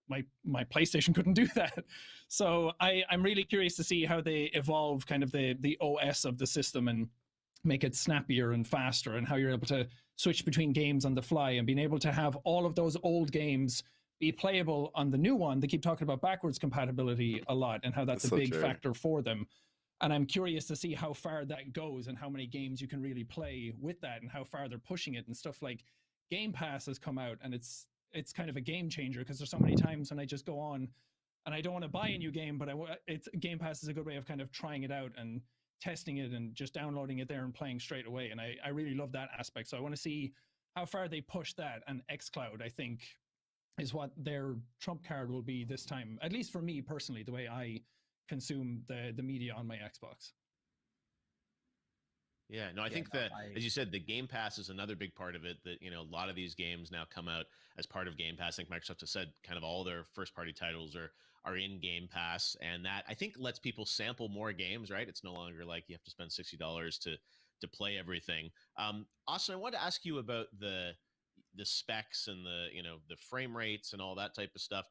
my PlayStation couldn't do that. So I'm really curious to see how they evolve kind of the OS of the system and make it snappier and faster, and how you're able to switch between games on the fly and being able to have all of those old games be playable on the new one. They keep talking about backwards compatibility a lot and how that's a big factor for them. And I'm curious to see how far that goes and how many games you can really play with that and how far they're pushing it. And stuff like Game Pass has come out, and it's kind of a game changer, because there's so many times when I just go on and I don't want to buy a new game, but Game Pass is a good way of kind of trying it out and testing it and just downloading it there and playing straight away. And I really love that aspect. So I want to see how far they push that. And xCloud, I think, is what their trump card will be this time, at least for me personally, the way I consume the media on my Xbox. Yeah, no, I think that, as you said, the Game Pass is another big part of it. That, you know, a lot of these games now come out as part of Game Pass. I think Microsoft has said kind of all their first-party titles are in Game Pass, and that, I think, lets people sample more games. Right? It's no longer like you have to spend $60 to play everything. Austin, I wanted to ask you about the specs and the, you know, the frame rates and all that type of stuff.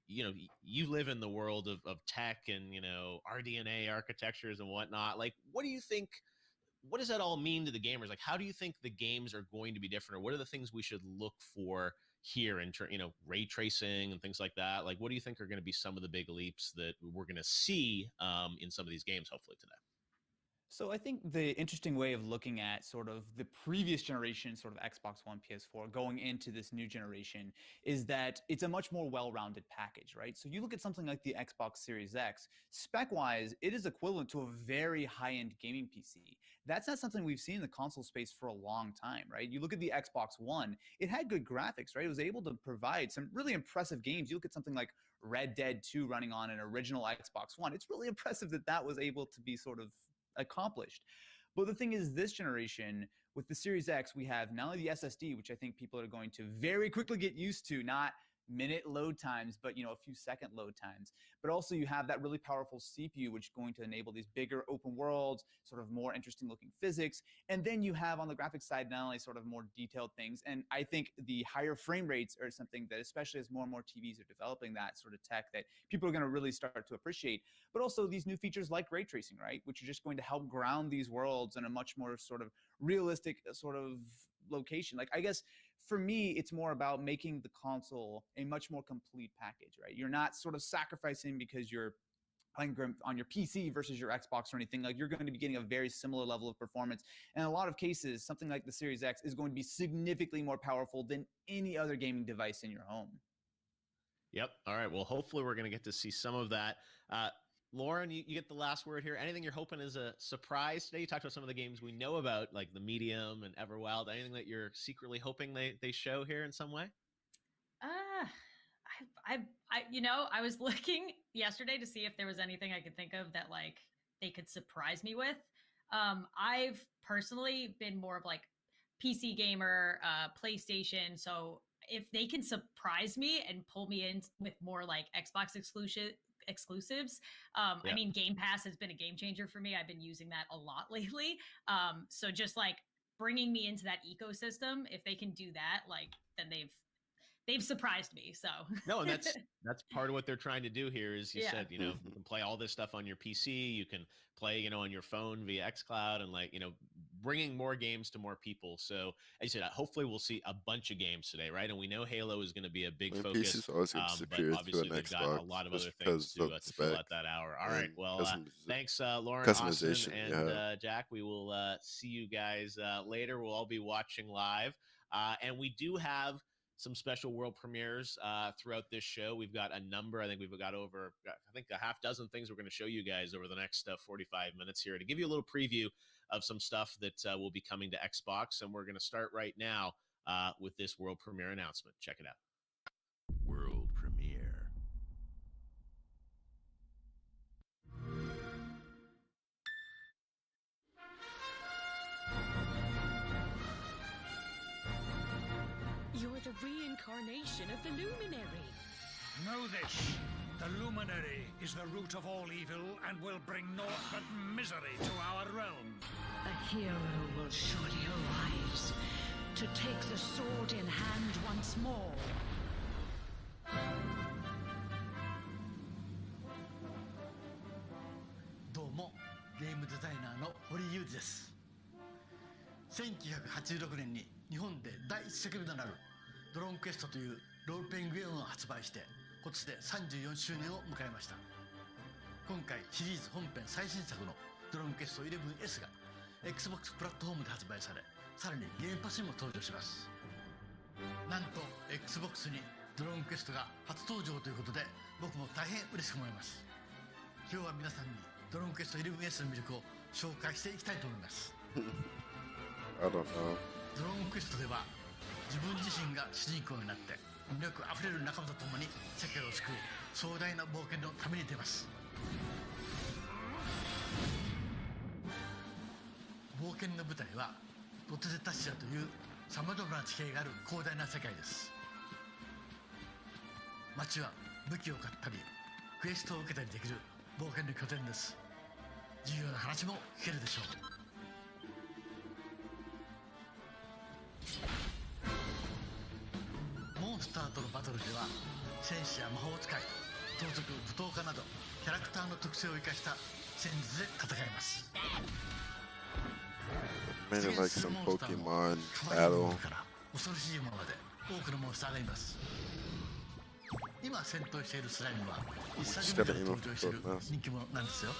You know, you live in the world of tech and, you know, RDNA architectures and whatnot. Like, what do you think? What does that all mean to the gamers? Like, how do you think the games are going to be different, or what are the things we should look for here in you know, ray tracing and things like that? Like, what do you think are going to be some of the big leaps that we're going to see in some of these games, hopefully today? So I think the interesting way of looking at sort of the previous generation, sort of Xbox One, PS4, going into this new generation, is that it's a much more well-rounded package, right? So you look at something like the Xbox Series X, spec-wise, it is equivalent to a very high-end gaming PC. That's not something we've seen in the console space for a long time, right? You look at the Xbox One, it had good graphics, right? It was able to provide some really impressive games. You look at something like Red Dead 2 running on an original Xbox One. It's really impressive that that was able to be sort of accomplished. But the thing is, this generation with the Series X, we have not only the SSD, which I think people are going to very quickly get used to, not minute load times, but, you know, a few second load times. But also you have that really powerful CPU, which is going to enable these bigger open worlds, sort of more interesting looking physics. And then you have on the graphics side, not only sort of more detailed things. And I think the higher frame rates are something that, especially as more and more TVs are developing that sort of tech, that people are going to really start to appreciate. But also these new features like ray tracing, right? Which are just going to help ground these worlds in a much more sort of realistic sort of location. Like, I guess for me, it's more about making the console a much more complete package, right? You're not sort of sacrificing because you're playing on your PC versus your Xbox or anything. Like, you're going to be getting a very similar level of performance. And in a lot of cases, something like the Series X is going to be significantly more powerful than any other gaming device in your home. Yep. All right. Well, hopefully we're going to get to see some of that. Lauren, you get the last word here. Anything you're hoping is a surprise today? You talked about some of the games we know about, like the Medium and Everwild. Anything that you're secretly hoping they show here in some way? You know, I was looking yesterday to see if there was anything I could think of that like they could surprise me with. I've personally been more of like PC gamer, PlayStation. So if they can surprise me and pull me in with more like Xbox exclusives. Yeah. I mean, Game Pass has been a game changer for me. I've been using that a lot lately. So just like bringing me into that ecosystem, if they can do that, like, then they've surprised me. So no, and that's part of what they're trying to do here. Is you said, you know, you can play all this stuff on your PC, you can play, you know, on your phone via xCloud, and like, you know, bringing more games to more people. So as you said, hopefully we'll see a bunch of games today, right? And we know Halo is going to be a big focus. But obviously they've got a lot of other things to fill out that hour. All right, well, thanks, Lauren, Austin, and Jack. We will see you guys later. We'll all be watching live, and we do have some special world premieres throughout this show. We've got a number. I think we've got a half dozen things we're going to show you guys over the next 45 minutes here to give you a little preview of some stuff that will be coming to Xbox. And we're going to start right now with this world premiere announcement. Check it out. World premiere. You're the reincarnation of the Luminary. Know this. The Luminary is the root of all evil and will bring naught but misery to our realm. A hero will surely arise to take the sword in hand once more. 1986年に日本で第一作目となるドローンクエストというロールプレイングゲームを発売して今年で34周年を迎えました。今回シリーズ本編最新作のドローンクエスト 11S が Xbox プラットフォームで発売され、さらにゲームパスにも登場します。なんと Xbox にドローンクエストが初登場ということで、僕も大変嬉しく思います。今日は皆さんにドローンクエスト 11S の魅力を紹介していきたいと思います。I don't know. ドローンクエストでは自分自身が主人公になって魅力あふれる仲間と共に世界を救う壮大な冒険の旅に出ます。冒険の舞台はロテゼタシアというさまざまな地形がある広大な世界です。街は武器を買ったりクエストを受けたりできる冒険の拠点です。重要な話も聞けるでしょう。モンスターとのバトルでは戦士や魔法使い、盗賊、舞踏家などキャラクターの特性を生かした戦術で戦います。Made it like some Pokemon 可愛いも battle. のから恐ろしいものまで多くのモンスターがいます。今戦闘しているスライムは一作目から登場している人気者なんですよ。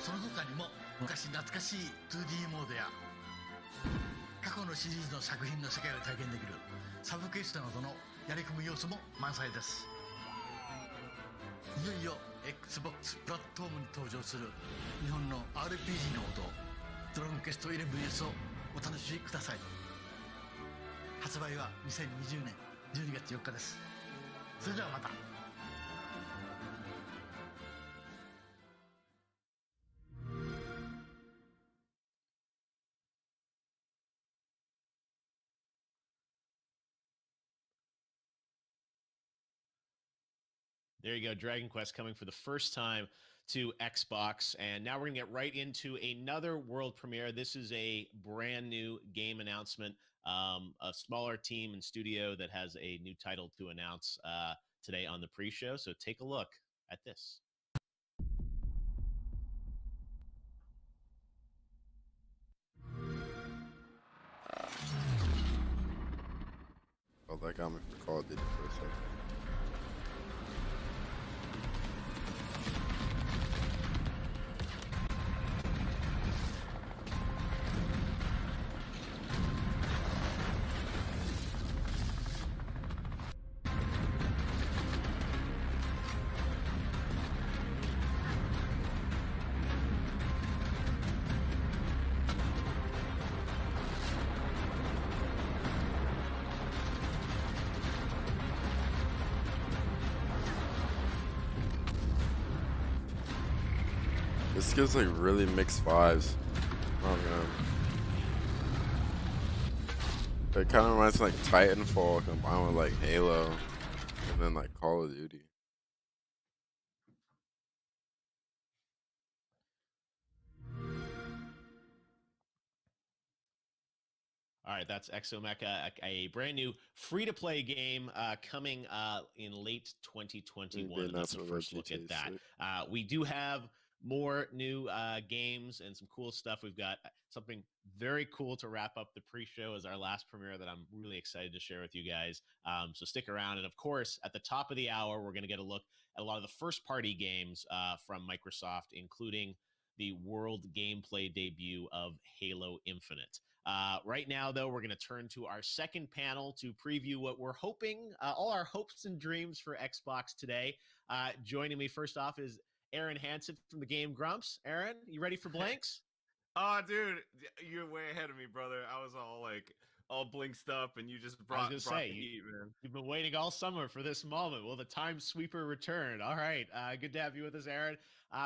その他にも昔懐かしい 2D モードや過去のシリーズの作品の世界を体験できるサブクエストなどのやり込み要素も満載です。いよいよ Xbox プラットフォームに登場する日本の RPG の王道ドローンクエスト 11S をお楽しみください。発売は2020年12月4日です。それではまた。There you go, Dragon Quest coming for the first time to Xbox. And now we're going to get right into another world premiere. This is a brand new game announcement, a smaller team and studio that has a new title to announce today on the pre-show. So take a look at this. Oh, that got me for Call of Duty for a second. This gives like really mixed vibes. Oh man. It kind of reminds me like Titanfall combined with like Halo and then like Call of Duty. All right, that's Exomecha, a brand new free-to-play game coming in late 2021. That's the first look at that. We do have more new games and some cool stuff. We've got something very cool to wrap up the pre-show as our last premiere that I'm really excited to share with you guys. So stick around. And of course, at the top of the hour, we're going to get a look at a lot of the first-party games from Microsoft, including the world gameplay debut of Halo Infinite. Right now, though, we're going to turn to our second panel to preview what we're hoping, all our hopes and dreams for Xbox today. Joining me first off is Aaron Hansen from the Game Grumps. Aaron, you ready for Blinks? Oh, dude, you're way ahead of me, brother. I was all blinked up, and you just brought the heat, man. You've been waiting all summer for this moment. Will the Time Sweeper return? All right, good to have you with us, Aaron.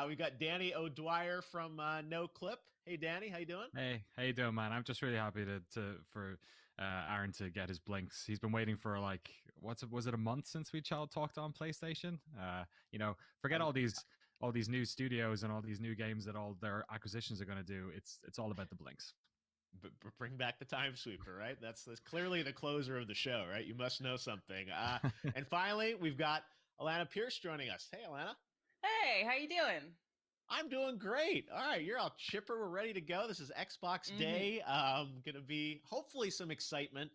We've got Danny O'Dwyer from No Clip. Hey, Danny, how you doing? Hey, how you doing, man? I'm just really happy for Aaron to get his Blinks. He's been waiting for like was it a month since we talked on PlayStation? Forget all these new studios and all these new games that all their acquisitions are going to do. It's all about the Blinks. But bring back the Time Sweeper, right? That's clearly the closer of the show, right? You must know something. And finally, we've got Alana Pierce joining us. Hey, Alana. Hey, how you doing? I'm doing great. All right, you're all chipper. We're ready to go. This is Xbox Day. Going to be hopefully some excitement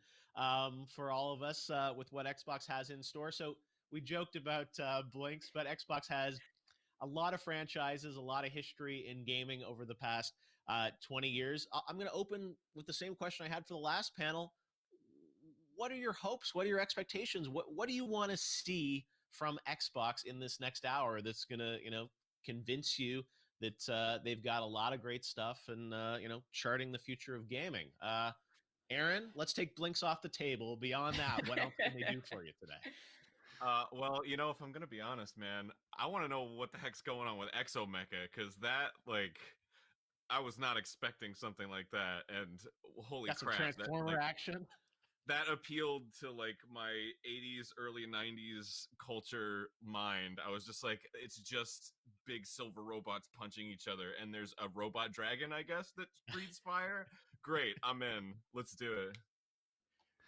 for all of us with what Xbox has in store. So we joked about Blinks, but Xbox has a lot of franchises, a lot of history in gaming over the past 20 years. I'm going to open with the same question I had for the last panel. What are your hopes? What are your expectations? What do you want to see from Xbox in this next hour that's going to, convince you that they've got a lot of great stuff and, charting the future of gaming? Aaron, let's take Blinks off the table. Beyond that, what else can they do for you today? Well, if I'm gonna be honest, man, I want to know what the heck's going on with Exomecha, because that, I was not expecting something like that, and holy That's crap, a Transformer action. That appealed to my 80s, early 90s culture mind. I was just like, it's just big silver robots punching each other, and there's a robot dragon, I guess, that breathes fire. Great, I'm in. Let's do it.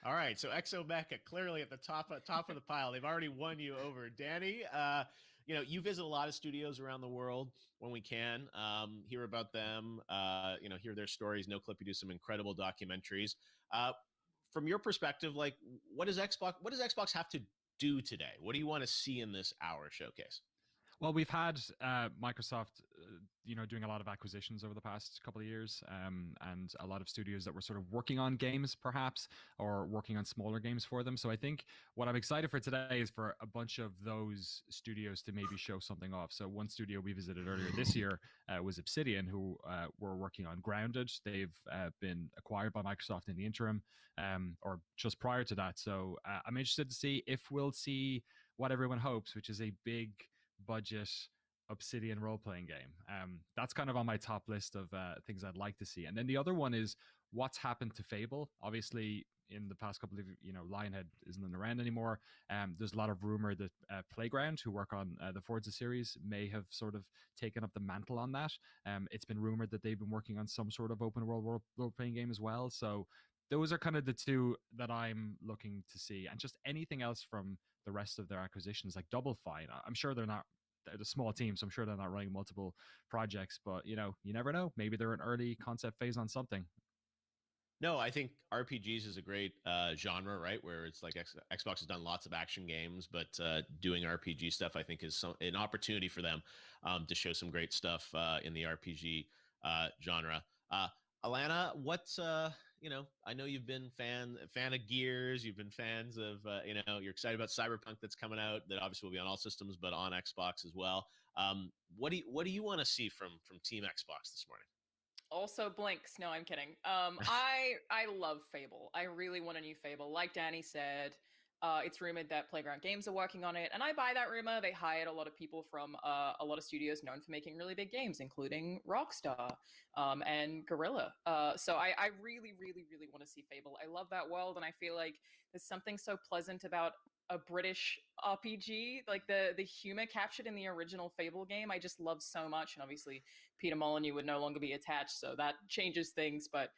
All right, so Exomecha clearly at the top of the pile. They've already won you over, Danny. You visit a lot of studios around the world when we can. Hear about them. Hear their stories. NoClip, you do some incredible documentaries. From your perspective, what does Xbox have to do today? What do you want to see in this hour showcase? Well, we've had Microsoft, doing a lot of acquisitions over the past couple of years, and a lot of studios that were sort of working on games, perhaps, or working on smaller games for them. So I think what I'm excited for today is for a bunch of those studios to maybe show something off. So one studio we visited earlier this year was Obsidian, who were working on Grounded. They've been acquired by Microsoft in the interim, or just prior to that. So I'm interested to see if we'll see what everyone hopes, which is a big budget Obsidian role-playing game. That's kind of on my top list of things I'd like to see. And then the other one is what's happened to Fable. Obviously, in the past couple of, Lionhead isn't around anymore. There's a lot of rumor that Playground, who work on the Forza series, may have sort of taken up the mantle on that. It's been rumored that they've been working on some sort of open world role-playing game as well. So those are kind of the two that I'm looking to see. And just anything else from the rest of their acquisitions, like Double Fine. I'm sure they're a small team, so I'm sure they're not running multiple projects, but you never know. Maybe they're an early concept phase on something. No, I think RPGs is a great genre, right? Where it's like Xbox has done lots of action games, but doing RPG stuff, I think, is an opportunity for them to show some great stuff in the RPG genre. Alana, what's I know you've been fan of Gears. You've been fans of you're excited about Cyberpunk that's coming out. That obviously will be on all systems, but on Xbox as well. What do you want to see from Team Xbox this morning? Also Blinks. No, I'm kidding. I love Fable. I really want a new Fable. Like Danny said, it's rumored that Playground Games are working on it, and I buy that rumor. They hired a lot of people from a lot of studios known for making really big games, including Rockstar and Guerrilla. So I really, really, really want to see Fable. I love that world, and I feel like there's something so pleasant about a British RPG, like the humor captured in the original Fable game. I just love so much, and obviously Peter Molyneux would no longer be attached, so that changes things, but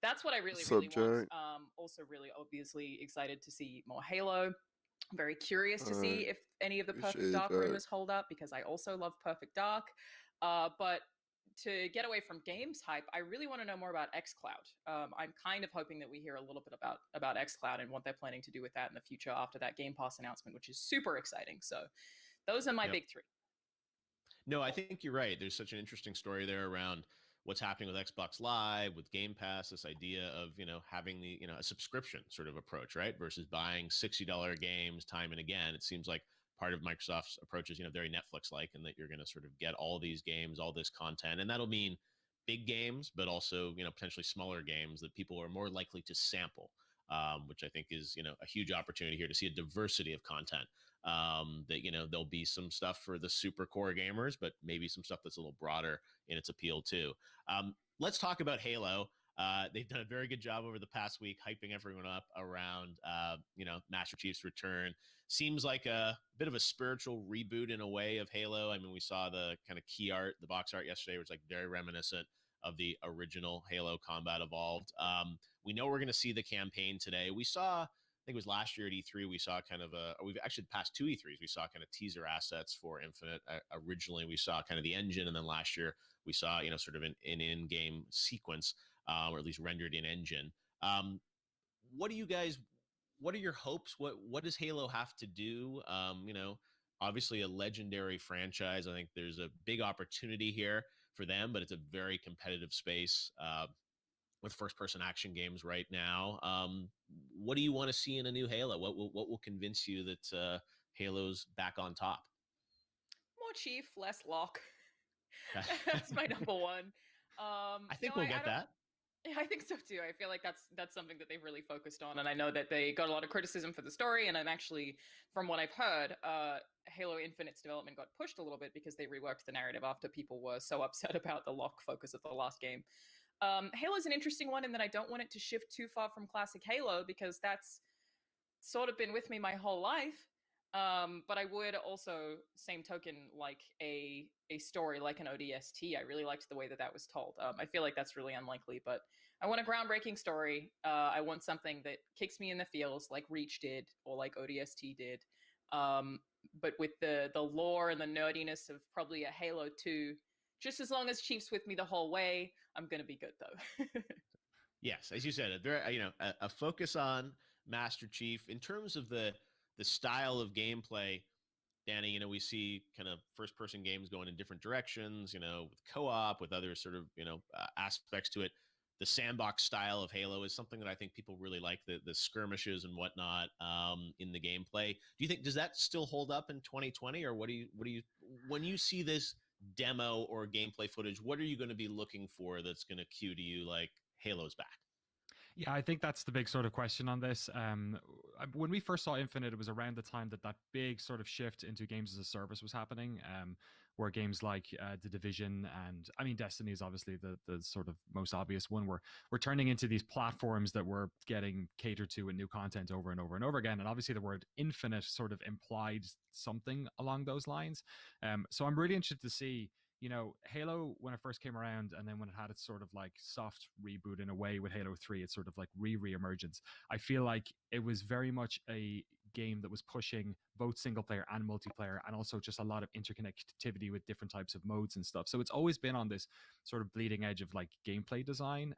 that's what I really want. Also really obviously excited to see more Halo. I'm very curious to see if any of the Perfect Dark rumors hold up, because I also love Perfect Dark. But to get away from games hype, I really want to know more about xCloud. I'm kind of hoping that we hear a little bit about xCloud and what they're planning to do with that in the future after that Game Pass announcement, which is super exciting. So those are my big three. No, I think you're right. There's such an interesting story there around what's happening with Xbox Live, with Game Pass, this idea of, having the, a subscription sort of approach, right? Versus buying $60 games time and again. It seems like part of Microsoft's approach is, very Netflix-like, and that you're going to sort of get all these games, all this content. And that'll mean big games, but also, potentially smaller games that people are more likely to sample, which I think is, a huge opportunity here to see a diversity of content. That, there'll be some stuff for the super core gamers, but maybe some stuff that's a little broader in its appeal too. Let's talk about Halo. They've done a very good job over the past week hyping everyone up around, Master Chief's return. Seems like a bit of a spiritual reboot in a way of Halo. I mean, we saw the kind of key art, the box art yesterday, was like very reminiscent of the original Halo Combat Evolved. We know we're going to see the campaign today. We saw think it was last year at E3, we saw kind of we've actually past 2 E3s, we saw kind of teaser assets for Infinite. Originally, we saw kind of the engine, and then last year we saw, sort of an in-game sequence, or at least rendered in engine. What are your hopes? What does Halo have to do? Obviously a legendary franchise. I think there's a big opportunity here for them, but it's a very competitive space with first-person action games right now. What do you want to see in a new Halo? What will convince you that Halo's back on top? More Chief, less Locke. That's my number one. I think we'll get that. Yeah, I think so too. I feel like that's something that they've really focused on, and I know that they got a lot of criticism for the story. And I'm actually, from what I've heard, Halo Infinite's development got pushed a little bit because they reworked the narrative after people were so upset about the Locke focus of the last game. Halo's an interesting one in that I don't want it to shift too far from classic Halo, because that's sort of been with me my whole life. But I would also, same token, like a story like an ODST. I really liked the way that was told. I feel like that's really unlikely, but I want a groundbreaking story. I want something that kicks me in the feels like Reach did, or like ODST did. But with the lore and the nerdiness of probably a Halo 2, just as long as Chief's with me the whole way, I'm going to be good though. Yes, as you said, a focus on Master Chief. In terms of the style of gameplay, Danny, we see kind of first-person games going in different directions, with co-op, with other sort of, aspects to it. The sandbox style of Halo is something that I think people really like, the skirmishes and whatnot in the gameplay. Do you think, does that still hold up in 2020, or what do you, when you see this demo or gameplay footage, what are you going to be looking for that's going to cue to you like Halo's back? Yeah, I think that's the big sort of question on this. When we first saw Infinite, it was around the time that big sort of shift into games as a service was happening, where games like The Division and, I mean, Destiny is obviously the sort of most obvious one. We're turning into these platforms that we're getting catered to with new content over and over and over again. And obviously the word Infinite sort of implied something along those lines. So I'm really interested to see, Halo, when it first came around, and then when it had its sort of like soft reboot in a way with Halo 3, it's sort of like re-emergence. I feel like it was very much a game that was pushing both single player and multiplayer, and also just a lot of interconnectivity with different types of modes and stuff. So it's always been on this sort of bleeding edge of like gameplay design.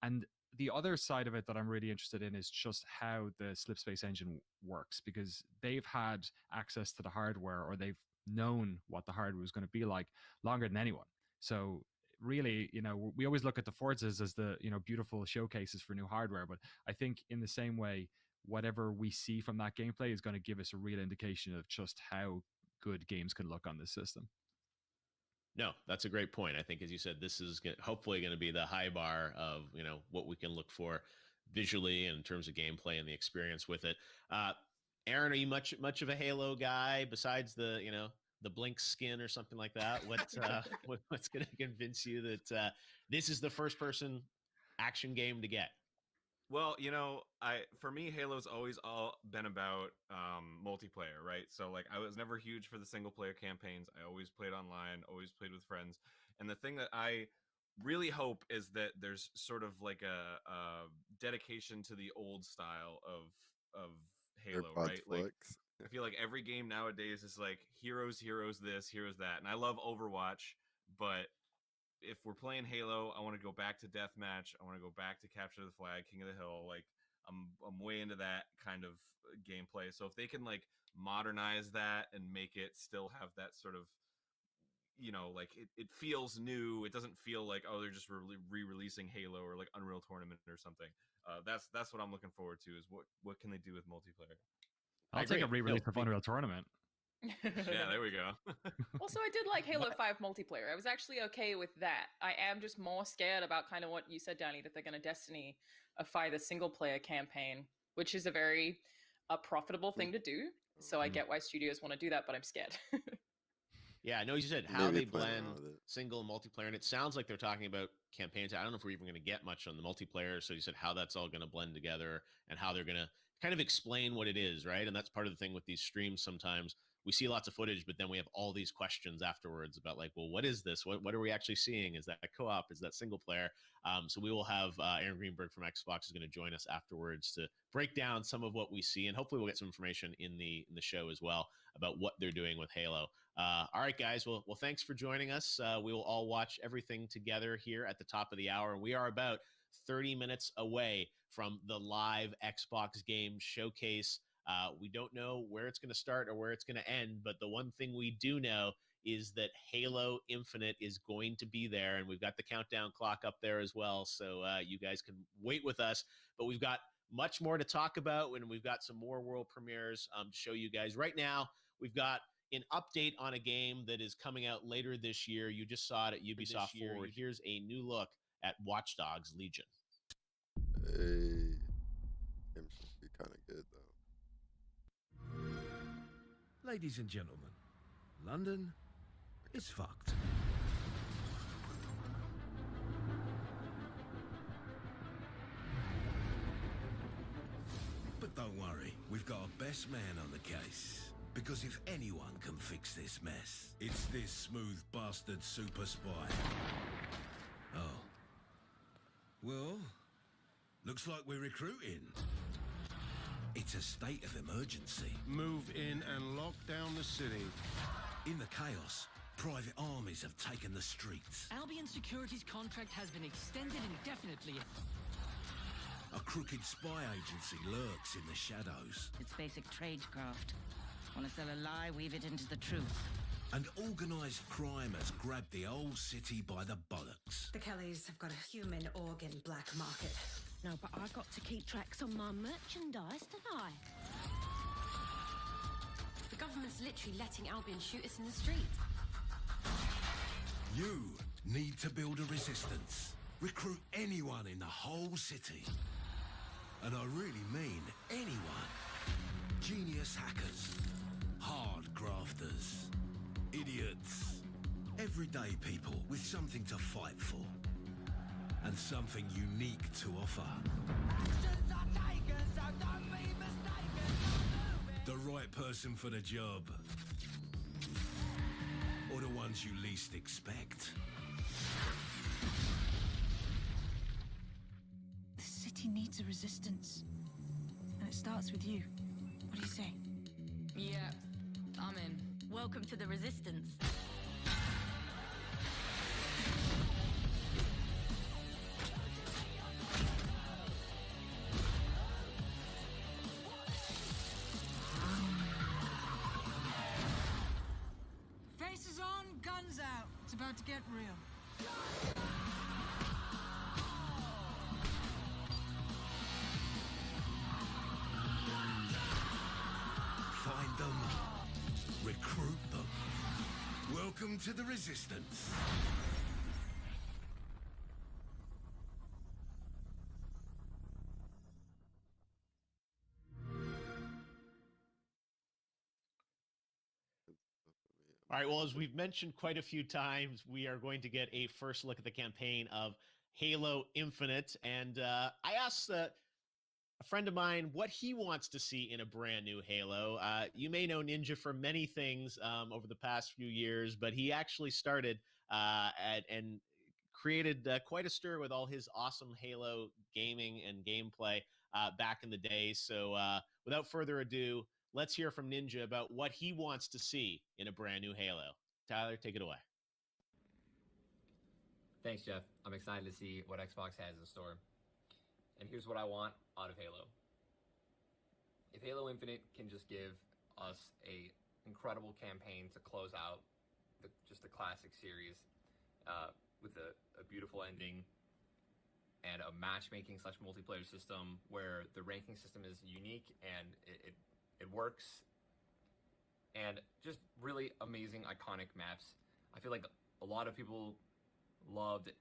And the other side of it that I'm really interested in is just how the Slipspace engine works, because they've had access to the hardware, or they've known what the hardware was going to be like longer than anyone. So really, we always look at the Forzas as the, beautiful showcases for new hardware, but I think in the same way, whatever we see from that gameplay is going to give us a real indication of just how good games can look on this system. No, that's a great point. I think, as you said, this is hopefully going to be the high bar of, what we can look for visually and in terms of gameplay and the experience with it. Aaron, are you much of a Halo guy besides the Blink skin or something like that? What's going to convince you that this is the first person action game to get? Well, for me, Halo's always all been about multiplayer, right? So like I was never huge for the single player campaigns. I always played online, always played with friends. And the thing that I really hope is that there's sort of like a dedication to the old style of Halo, right? Like I feel like every game nowadays is like heroes this, heroes that. And I love Overwatch, but if we're playing Halo, I want to go back to Deathmatch. I want to go back to Capture the Flag, King of the Hill. Like I'm way into that kind of gameplay. So if they can like modernize that and make it still have that sort of, like it feels new. It doesn't feel like, oh, they're just re-releasing Halo or like Unreal Tournament or something. That's what I'm looking forward to, is what can they do with multiplayer? I'll take a re-release of Unreal Tournament. Yeah, there we go. Also, I did like Halo 5 multiplayer. I was actually okay with that. I am just more scared about kind of what you said, Danny, that they're going to Destiny-ify the single-player campaign, which is a very profitable thing to do. So I get why studios want to do that, but I'm scared. Yeah, I know you said how they blend single and multiplayer, and it sounds like they're talking about campaigns. I don't know if we're even going to get much on the multiplayer. So you said how that's all going to blend together and how they're going to kind of explain what it is, right? And that's part of the thing with these streams sometimes. we see lots of footage, but then we have all these questions afterwards about like, well, what is this? What are we actually seeing? Is that a co-op? Is that single player? So we will have Aaron Greenberg from Xbox is going to join us afterwards to break down some of what we see, and hopefully we'll get some information in the show as well about what they're doing with Halo. All right, guys. Well, thanks for joining us. We will all watch everything together here at the top of the hour. We are about 30 minutes away from the live Xbox game showcase. We don't know where it's going to start or where it's going to end, but the one thing we do know is that Halo Infinite is going to be there, and we've got the countdown clock up there as well, so you guys can wait with us. But we've got much more to talk about, and we've got some more world premieres to show you guys. Right now, we've got an update on a game that is coming out later this year. You just saw it at Ubisoft Forward. Here's a new look at Watch Dogs Legion. Hey, game should be kind of good though. Ladies and gentlemen, London is fucked. But don't worry, we've got a best man on the case. Because if anyone can fix this mess, it's this smooth bastard super spy. Oh. Well, looks like we're recruiting. It's a state of emergency. Move in and lock down the city. In the chaos, private armies have taken the streets. Albion Security's contract has been extended indefinitely. A crooked spy agency lurks in the shadows. It's basic tradecraft. Want to sell a lie, weave it into the truth. And organised crime has grabbed the whole city by the bollocks. The Kellys have got a human organ black market. No, but I got to keep tracks on my merchandise, don't I? The government's literally letting Albion shoot us in the street. You need to build a resistance. Recruit anyone in the whole city. And I really mean anyone. Genius hackers, hard grafters, idiots, everyday people with something to fight for. And something unique to offer. The right person for the job. Or the ones you least expect. The city needs a resistance. And it starts with you. What do you say? Yeah, I'm in. Welcome to the Resistance. Faces on, guns out. It's about to get real. Find them. Recruit them. Welcome to the Resistance. All right, well, as we've mentioned quite a few times, we are going to get a first look at the campaign of Halo Infinite. And I asked a friend of mine what he wants to see in a brand new Halo. You may know Ninja for many things over the past few years, but he actually started and created quite a stir with all his awesome Halo gaming and gameplay back in the day. So without further ado, let's hear from Ninja about what he wants to see in a brand new Halo. Tyler, take it away. Thanks, Jeff. I'm excited to see what Xbox has in store. And here's what I want out of Halo. If Halo Infinite can just give us a incredible campaign to close out just the classic series with a beautiful ending and a matchmaking / multiplayer system where the ranking system is unique and it works, and just really amazing, iconic maps. I feel like a lot of people loved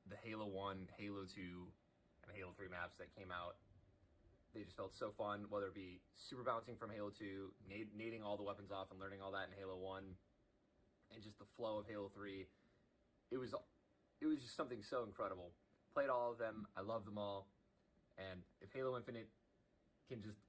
the Halo 1, Halo 2, and Halo 3 maps that came out. They just felt so fun, whether it be super bouncing from Halo 2, nading all the weapons off and learning all that in Halo 1, and just the flow of Halo 3. It was just something so incredible. Played all of them, I love them all, and if Halo Infinite can just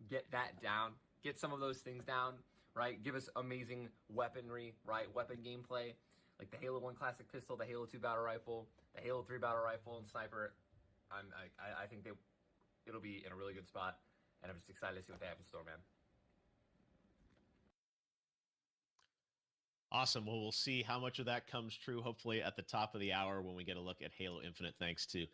get that down, get some of those things down right? Give us amazing weaponry, right? Weapon gameplay, like the Halo 1 classic pistol, the Halo 2 battle rifle, the Halo 3 battle rifle and sniper. I think it'll be in a really good spot, and I'm just excited to see what they have in store, man. Awesome. Well, we'll see how much of that comes true, hopefully at the top of the hour when we get a look at Halo Infinite. Thanks to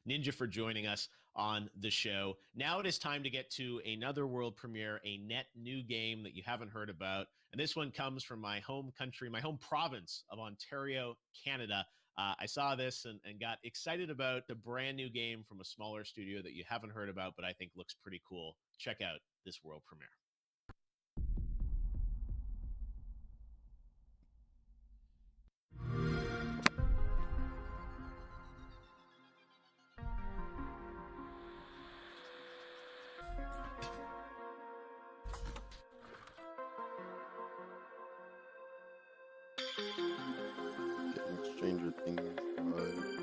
Ninja for joining us on the show. Now it is time to get to another world premiere, a net new game that you haven't heard about. And this one comes from my home country, my home province of Ontario, Canada. I saw this and got excited about a brand new game from a smaller studio that you haven't heard about, but I think looks pretty cool. Check out this world premiere. Getting Stranger Things vibe.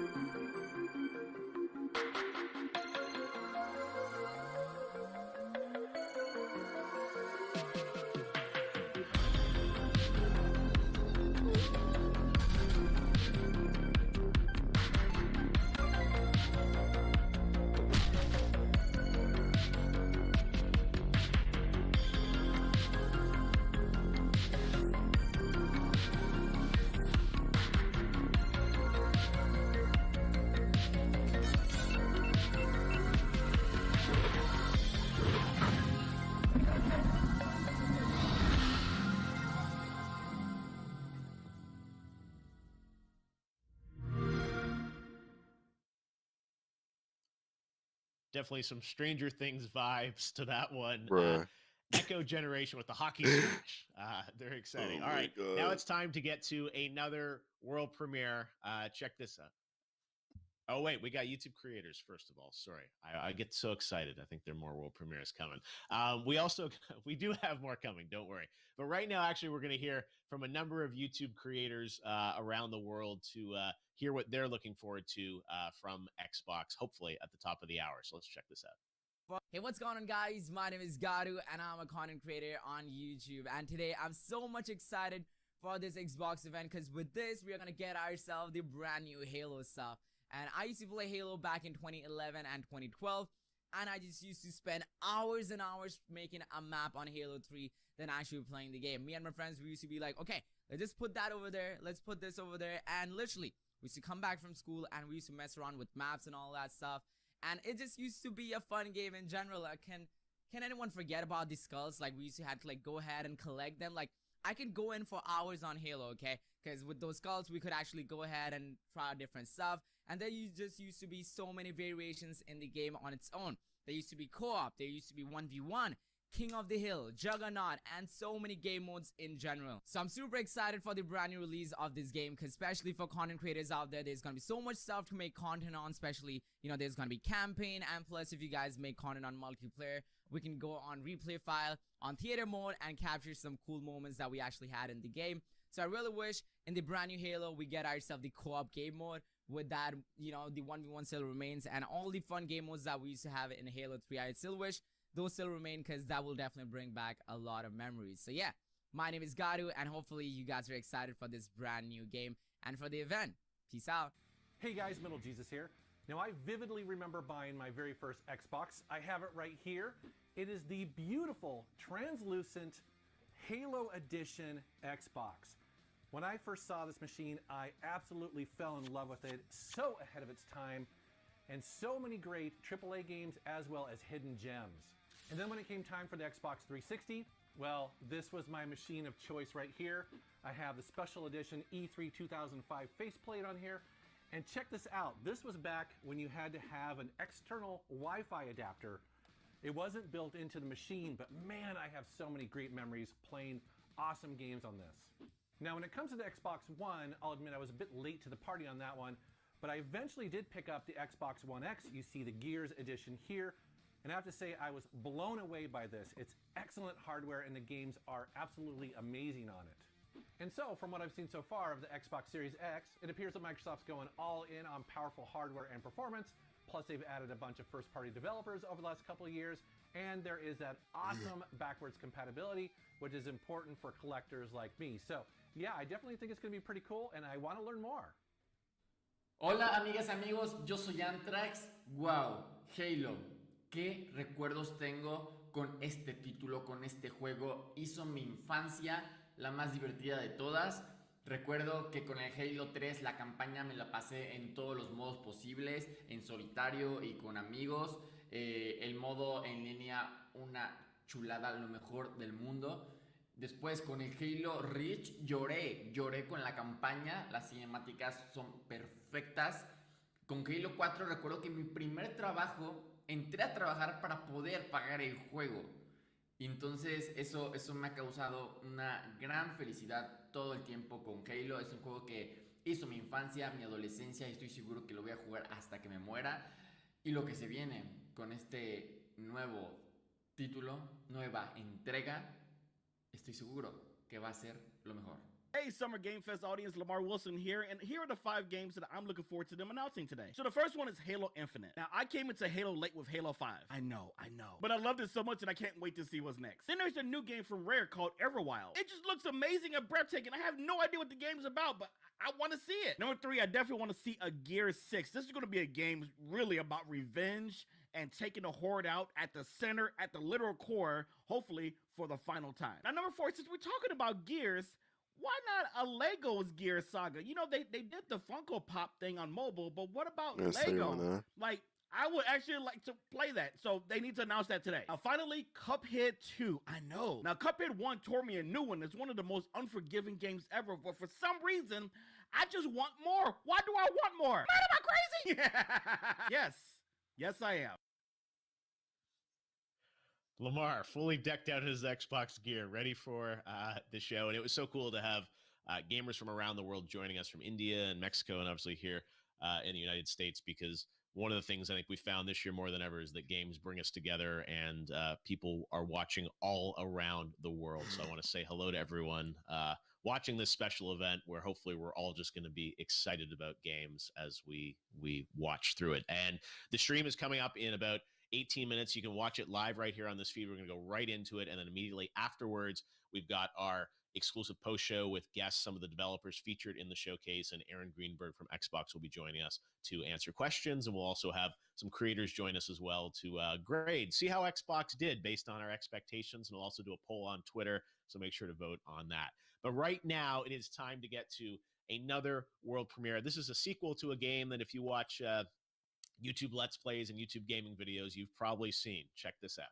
Definitely some Stranger Things vibes to that one. Bruh. Echo Generation with the hockey smash. Very exciting. Oh All my right. God. Now it's time to get to another world premiere. Check this out. Oh, wait. We got YouTube creators, first of all. Sorry. I get so excited. I think there are more world premieres coming. We do have more coming. Don't worry. But right now, actually, we're going to hear from a number of YouTube creators around the world to hear what they're looking forward to from Xbox, hopefully at the top of the hour. So let's check this out. Hey, what's going on, guys? My name is Garu and I'm a content creator on YouTube, and today I'm so much excited for this Xbox event because with this we are gonna get ourselves the brand new Halo stuff. And I used to play Halo back in 2011 and 2012, and I just used to spend hours and hours making a map on Halo 3 than actually playing the game. Me and my friends, we used to be like, okay, let's just put that over there, let's put this over there, and literally we used to come back from school and we used to mess around with maps and all that stuff. And it just used to be a fun game in general. Can anyone forget about the skulls? Like, we used to have to like go ahead and collect them. Like, I can go in for hours on Halo, okay? Because with those skulls, we could actually go ahead and try out different stuff. And there just used to be so many variations in the game on its own. There used to be co-op, there used to be 1v1, King of the Hill, Juggernaut, and so many game modes in general. So I'm super excited for the brand new release of this game, because especially for content creators out there, there's gonna be so much stuff to make content on. Especially, you know, there's gonna be campaign, and plus if you guys make content on multiplayer, we can go on replay file, on theater mode, and capture some cool moments that we actually had in the game. So I really wish in the brand new Halo we get ourselves the co-op game mode. With that, you know, the 1v1 still remains, and all the fun game modes that we used to have in Halo 3, I still wish those still remain, because that will definitely bring back a lot of memories. So yeah, my name is Garu, and hopefully you guys are excited for this brand new game and for the event. Peace out. Hey guys, Middle Jesus here. Now I vividly remember buying my very first Xbox. I have it right here. It is the beautiful translucent Halo Edition Xbox. When I first saw this machine, I absolutely fell in love with it. So ahead of its time, and so many great AAA games as well as hidden gems. And then when it came time for the Xbox 360, well, this was my machine of choice right here. I have the special edition E3 2005 faceplate on here. And check this out. This was back when you had to have an external Wi-Fi adapter. It wasn't built into the machine, but man, I have so many great memories playing awesome games on this. Now, when it comes to the Xbox One, I'll admit I was a bit late to the party on that one, but I eventually did pick up the Xbox One X. You see the Gears edition here, and I have to say I was blown away by this. It's excellent hardware and the games are absolutely amazing on it. And so, from what I've seen so far of the Xbox Series X, it appears that Microsoft's going all in on powerful hardware and performance. Plus, they've added a bunch of first-party developers over the last couple of years, and there is that awesome backwards compatibility, which is important for collectors like me. So, yeah, I definitely think it's going to be pretty cool, and I want to learn more. Hola, amigas, amigos, yo soy Antrax. Wow, Halo. ¿Qué recuerdos tengo con este título, con este juego? Hizo mi infancia la más divertida de todas. Recuerdo que con el Halo 3 la campaña me la pasé en todos los modos posibles, en solitario y con amigos. El modo en línea, una chulada, lo mejor del mundo. Después con el Halo Reach lloré con la campaña, las cinemáticas son perfectas. Con Halo 4 recuerdo que en mi primer trabajo entré a trabajar para poder pagar el juego. Y entonces eso me ha causado una gran felicidad todo el tiempo con Halo. Es un juego que hizo mi infancia, mi adolescencia y estoy seguro que lo voy a jugar hasta que me muera. Y lo que se viene con este nuevo título, nueva entrega, estoy seguro que va a ser lo mejor. Hey, Summer Game Fest audience, Lamar Wilson here, and here are the 5 games that I'm looking forward to them announcing today. So the first one is Halo Infinite. Now, I came into Halo late with Halo 5. I know. But I loved it so much and I can't wait to see what's next. Then there's a new game from Rare called Everwild. It just looks amazing and breathtaking. I have no idea what the game's about, but I want to see it. Number 3, I definitely want to see a Gear 6. This is going to be a game really about revenge and taking the Horde out at the center, at the literal core, hopefully for the final time. Now, number 4, since we're talking about Gears, why not a Lego's Gear Saga? You know, they did the Funko Pop thing on mobile, but what about Lego? Like, I would actually like to play that, so they need to announce that today. Now, finally, Cuphead 2. I know. Now, Cuphead 1 tore me a new one. It's one of the most unforgiving games ever, but for some reason, I just want more. Why do I want more? Man, am I crazy? Yes, I am. Lamar, fully decked out in his Xbox gear, ready for the show. And it was so cool to have gamers from around the world joining us from India and Mexico and obviously here in the United States, because one of the things I think we found this year more than ever is that games bring us together and people are watching all around the world. So I want to say hello to everyone watching this special event where hopefully we're all just going to be excited about games as we watch through it. And the stream is coming up in about 18 minutes. You can watch it live right here on this feed. We're going to go right into it. And then immediately afterwards, we've got our exclusive post show with guests, some of the developers featured in the showcase, and Aaron Greenberg from Xbox will be joining us to answer questions. And we'll also have some creators join us as well to grade, see how Xbox did based on our expectations. And we'll also do a poll on Twitter. So make sure to vote on that. But right now it is time to get to another world premiere. This is a sequel to a game that if you watch YouTube Let's Plays and YouTube gaming videos, you've probably seen. Check this out.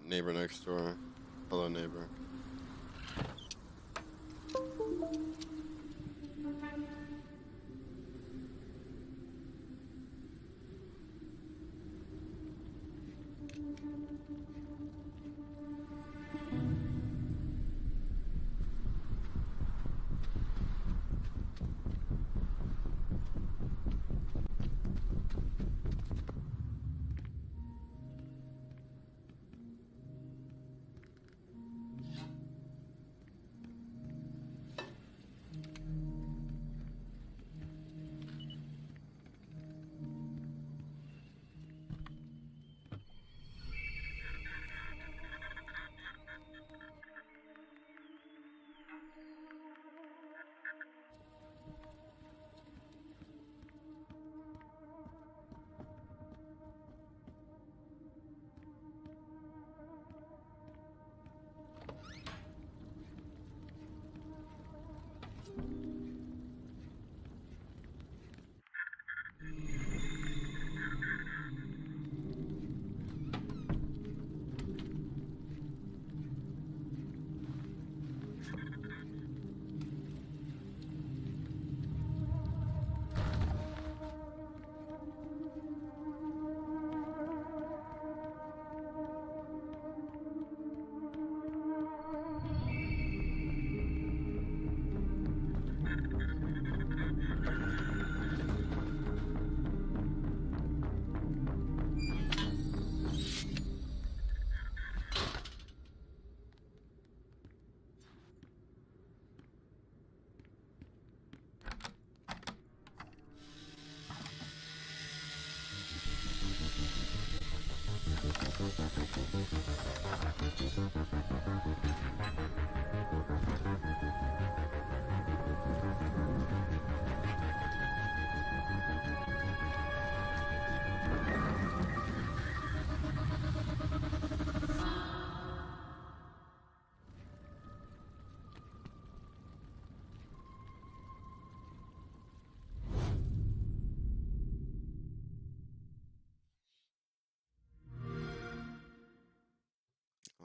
Neighbor next door. Hello, neighbor.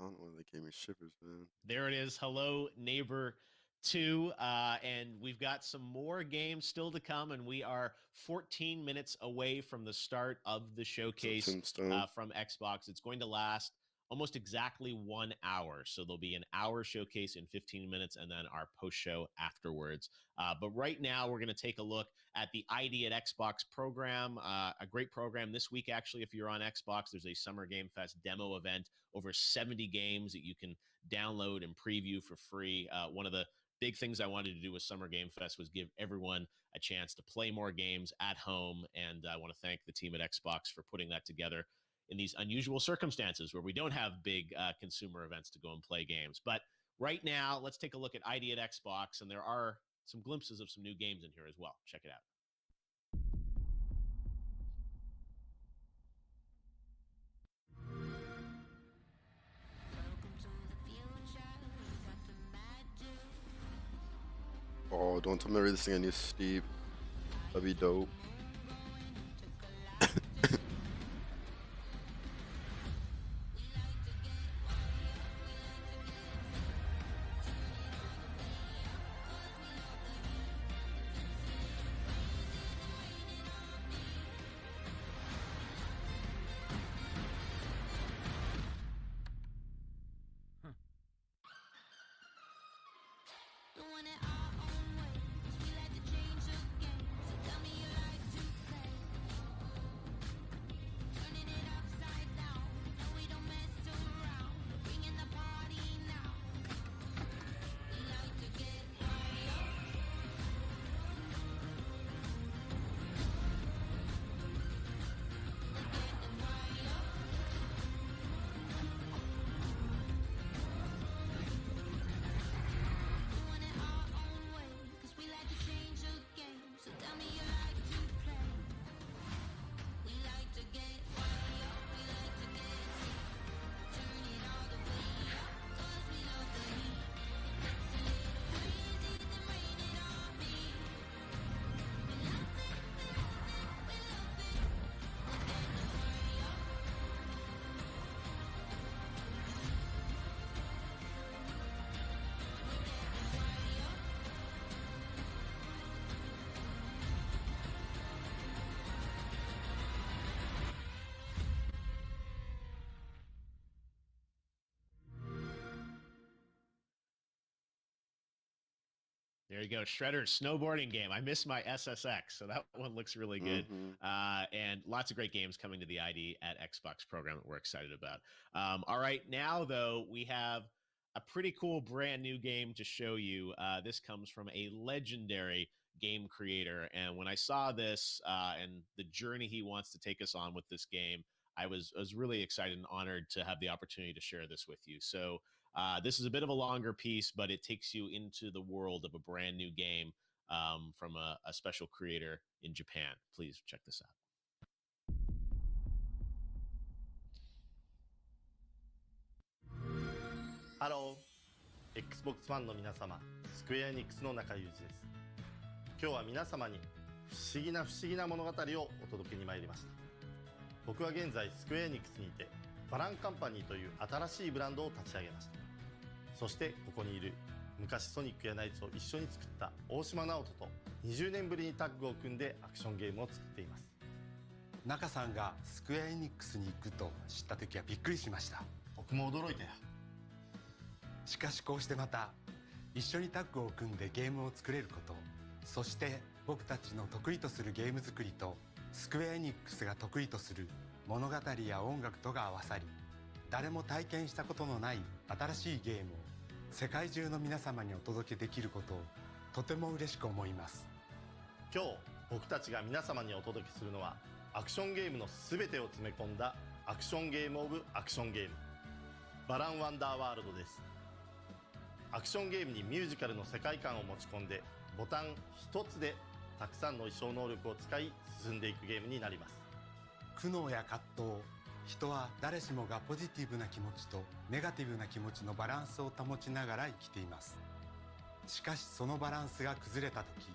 I don't know why they gave me shivers, man. There it is. Hello, Neighbor 2. And we've got some more games still to come, and we are 14 minutes away from the start of the showcase from Xbox. It's going to last almost exactly 1 hour. So there'll be an hour showcase in 15 minutes and then our post show afterwards. But right now, we're going to take a look at the ID at Xbox program, a great program this week. Actually, if you're on Xbox, there's a Summer Game Fest demo event, over 70 games that you can download and preview for free. One of the big things I wanted to do with Summer Game Fest was give everyone a chance to play more games at home. And I want to thank the team at Xbox for putting that together in these unusual circumstances where we don't have big consumer events to go and play games. But right now, let's take a look at ID at Xbox, and there are some glimpses of some new games in here as well. Check it out. Oh, don't tell me this thing I need Steve. That'd be dope. There you go, Shredder's snowboarding game. I miss my SSX, so that one looks really good. And lots of great games coming to the ID at Xbox program that we're excited about. All right, now, though, we have a pretty cool brand new game to show you. This comes from a legendary game creator. And when I saw this and the journey he wants to take us on with this game, I was really excited and honored to have the opportunity to share this with you. So this is a bit of a longer piece, but it takes you into the world of a brand new game from a special creator in Japan. Please check this out. Hello, Xbox ファンの皆様、スクエアエニックスの中裕二です。今日は皆様に不思議な物語をお届けに参りました。僕は現在スクエアエニックスにいてバランカンパニーという新しいブランドを立ち上げました。そしてここにいる昔ソニックやナイツを一緒に作った大島直人と20年ぶりにタッグを組んでアクションゲームを作っています。中さんがスクエアエニックスに行くと知った時はびっくりしました。僕も驚いたよ。しかしこうしてまた一緒にタッグを組んでゲームを作れること、そして僕たちの得意とするゲーム作りとスクエアエニックスが得意とする物語や音楽とが合わさり、誰も体験したことのない新しいゲームを世界中の皆様にお届けできることをとても嬉しく思います。今日僕たちが皆様にお届けするのはアクションゲームの全てを詰め込んだアクションゲームオブアクションゲーム、バランワンダーワールドです。アクションゲームにミュージカルの世界観を持ち込んで、ボタン一つでたくさんの衣装能力を使い進んでいくゲームになります。苦悩や葛藤、人は誰しもがポジティブな気持ちとネガティブな気持ちのバランスを保ちながら生きています。しかしそのバランスが崩れた時、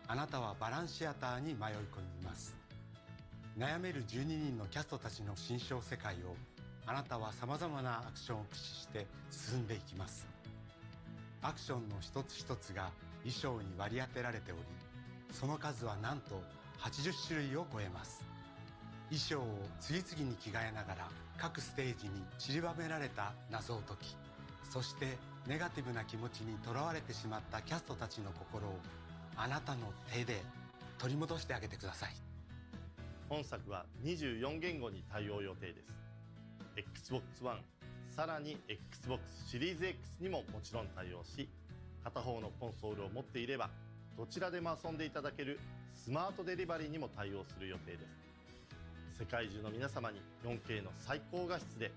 あなたはバランシアターに迷い込みます。悩める12人のキャストたちの心象世界をあなたはさまざまなアクションを駆使して進んでいきます。アクションの一つ一つが衣装に割り当てられており、その数はなんと80種類を超えます。衣装を次々に着替えながら各ステージに散りばめられた謎を解き、そしてネガティブな気持ちにとらわれてしまったキャストたちの心をあなたの手で取り戻してあげてください。本作は24言語に対応予定です。 Xbox One、 さらに Xbox シリーズ X にももちろん対応し、片方のコンソールを持っていればどちらでも遊んでいただけるスマートデリバリーにも対応する予定です。世界中の皆様に 4K の最高画質で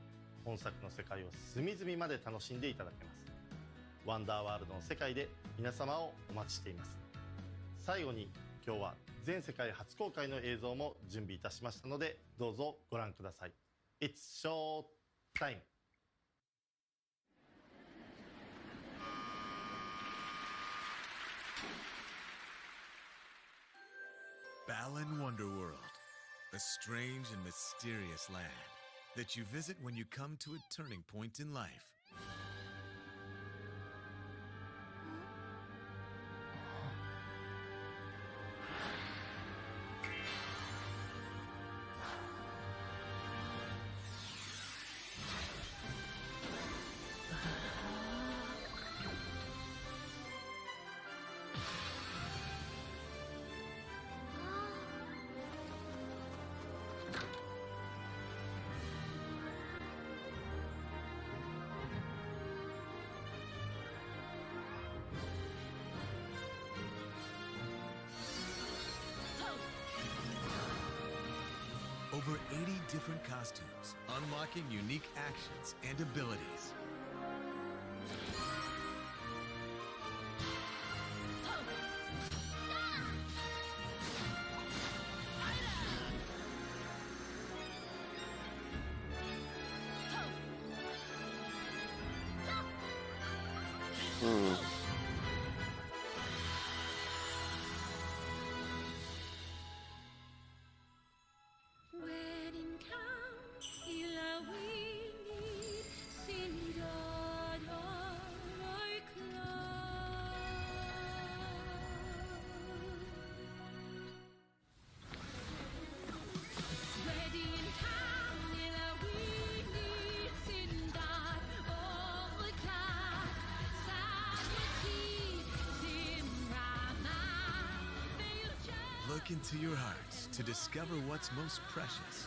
本作の世界を隅々まで楽しんでいただけます。ワンダーワールドの世界で皆様をお待ちしています。最後に今日は全世界初公開の映像も準備いたしましたので、どうぞご覧ください。It's show time! Balan Wonderworld, a strange and mysterious land that you visit when you come to a turning point in life. Over 80 different costumes, unlocking unique actions and abilities. Look into your hearts to discover what's most precious.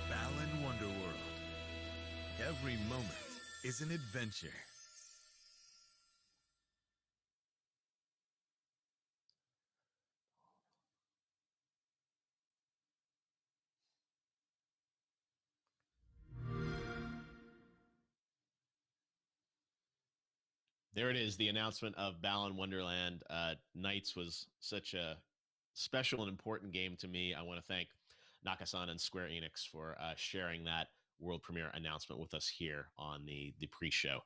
Balan Wonderworld. Every moment is an adventure. There it is, the announcement of Balan Wonderland. Nights was such a special and important game to me. I want to thank Nakasan and Square Enix for sharing that world premiere announcement with us here on the pre-show.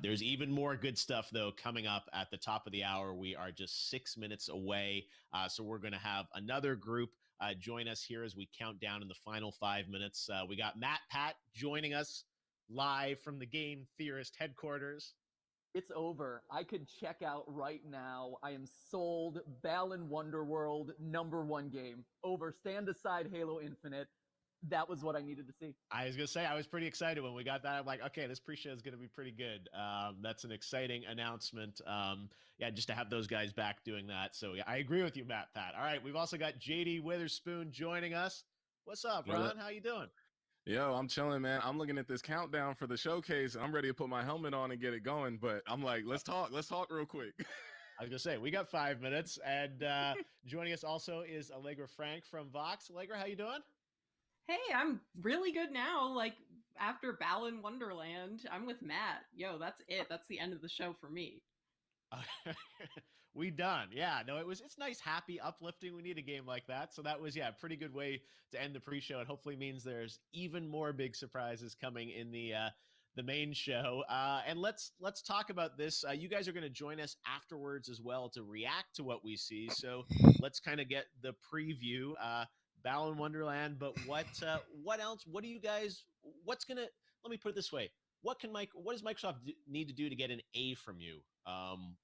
There's even more good stuff, though, coming up at the top of the hour. We are just 6 minutes away, so we're going to have another group join us here as we count down in the final 5 minutes. We got Matt Pat joining us live from the Game Theorist headquarters. It's over. I could check out right now. I am sold. Balan Wonderworld, #1 game. Over. Stand aside Halo Infinite. That was what I needed to see. I was going to say, I was pretty excited when we got that. I'm like, okay, this pre-show is going to be pretty good. That's an exciting announcement. Yeah, just to have those guys back doing that. So yeah, I agree with you, Matt Pat. All right, we've also got JD Witherspoon joining us. What's up, What Ron? up? How you doing? Yo, I'm chilling, man. I'm looking at this countdown for the showcase, and I'm ready to put my helmet on and get it going. But I'm like, let's talk real quick. I was gonna say we got 5 minutes, and joining us also is Allegra Frank from Vox. Allegra, how you doing? Hey, I'm really good now. Like after Balan Wonderland, I'm with Matt. Yo, that's it. That's the end of the show for me. We done. Yeah, no, it's nice, happy, uplifting. We need a game like that. So that was, yeah, a pretty good way to end the pre-show. And hopefully means there's even more big surprises coming in the main show. And let's talk about this. You guys are going to join us afterwards as well to react to what we see. So let's kind of get the preview. Balan Wonderland, but what else? What do you guys? Let me put it this way. What does Microsoft need to do to get an A from you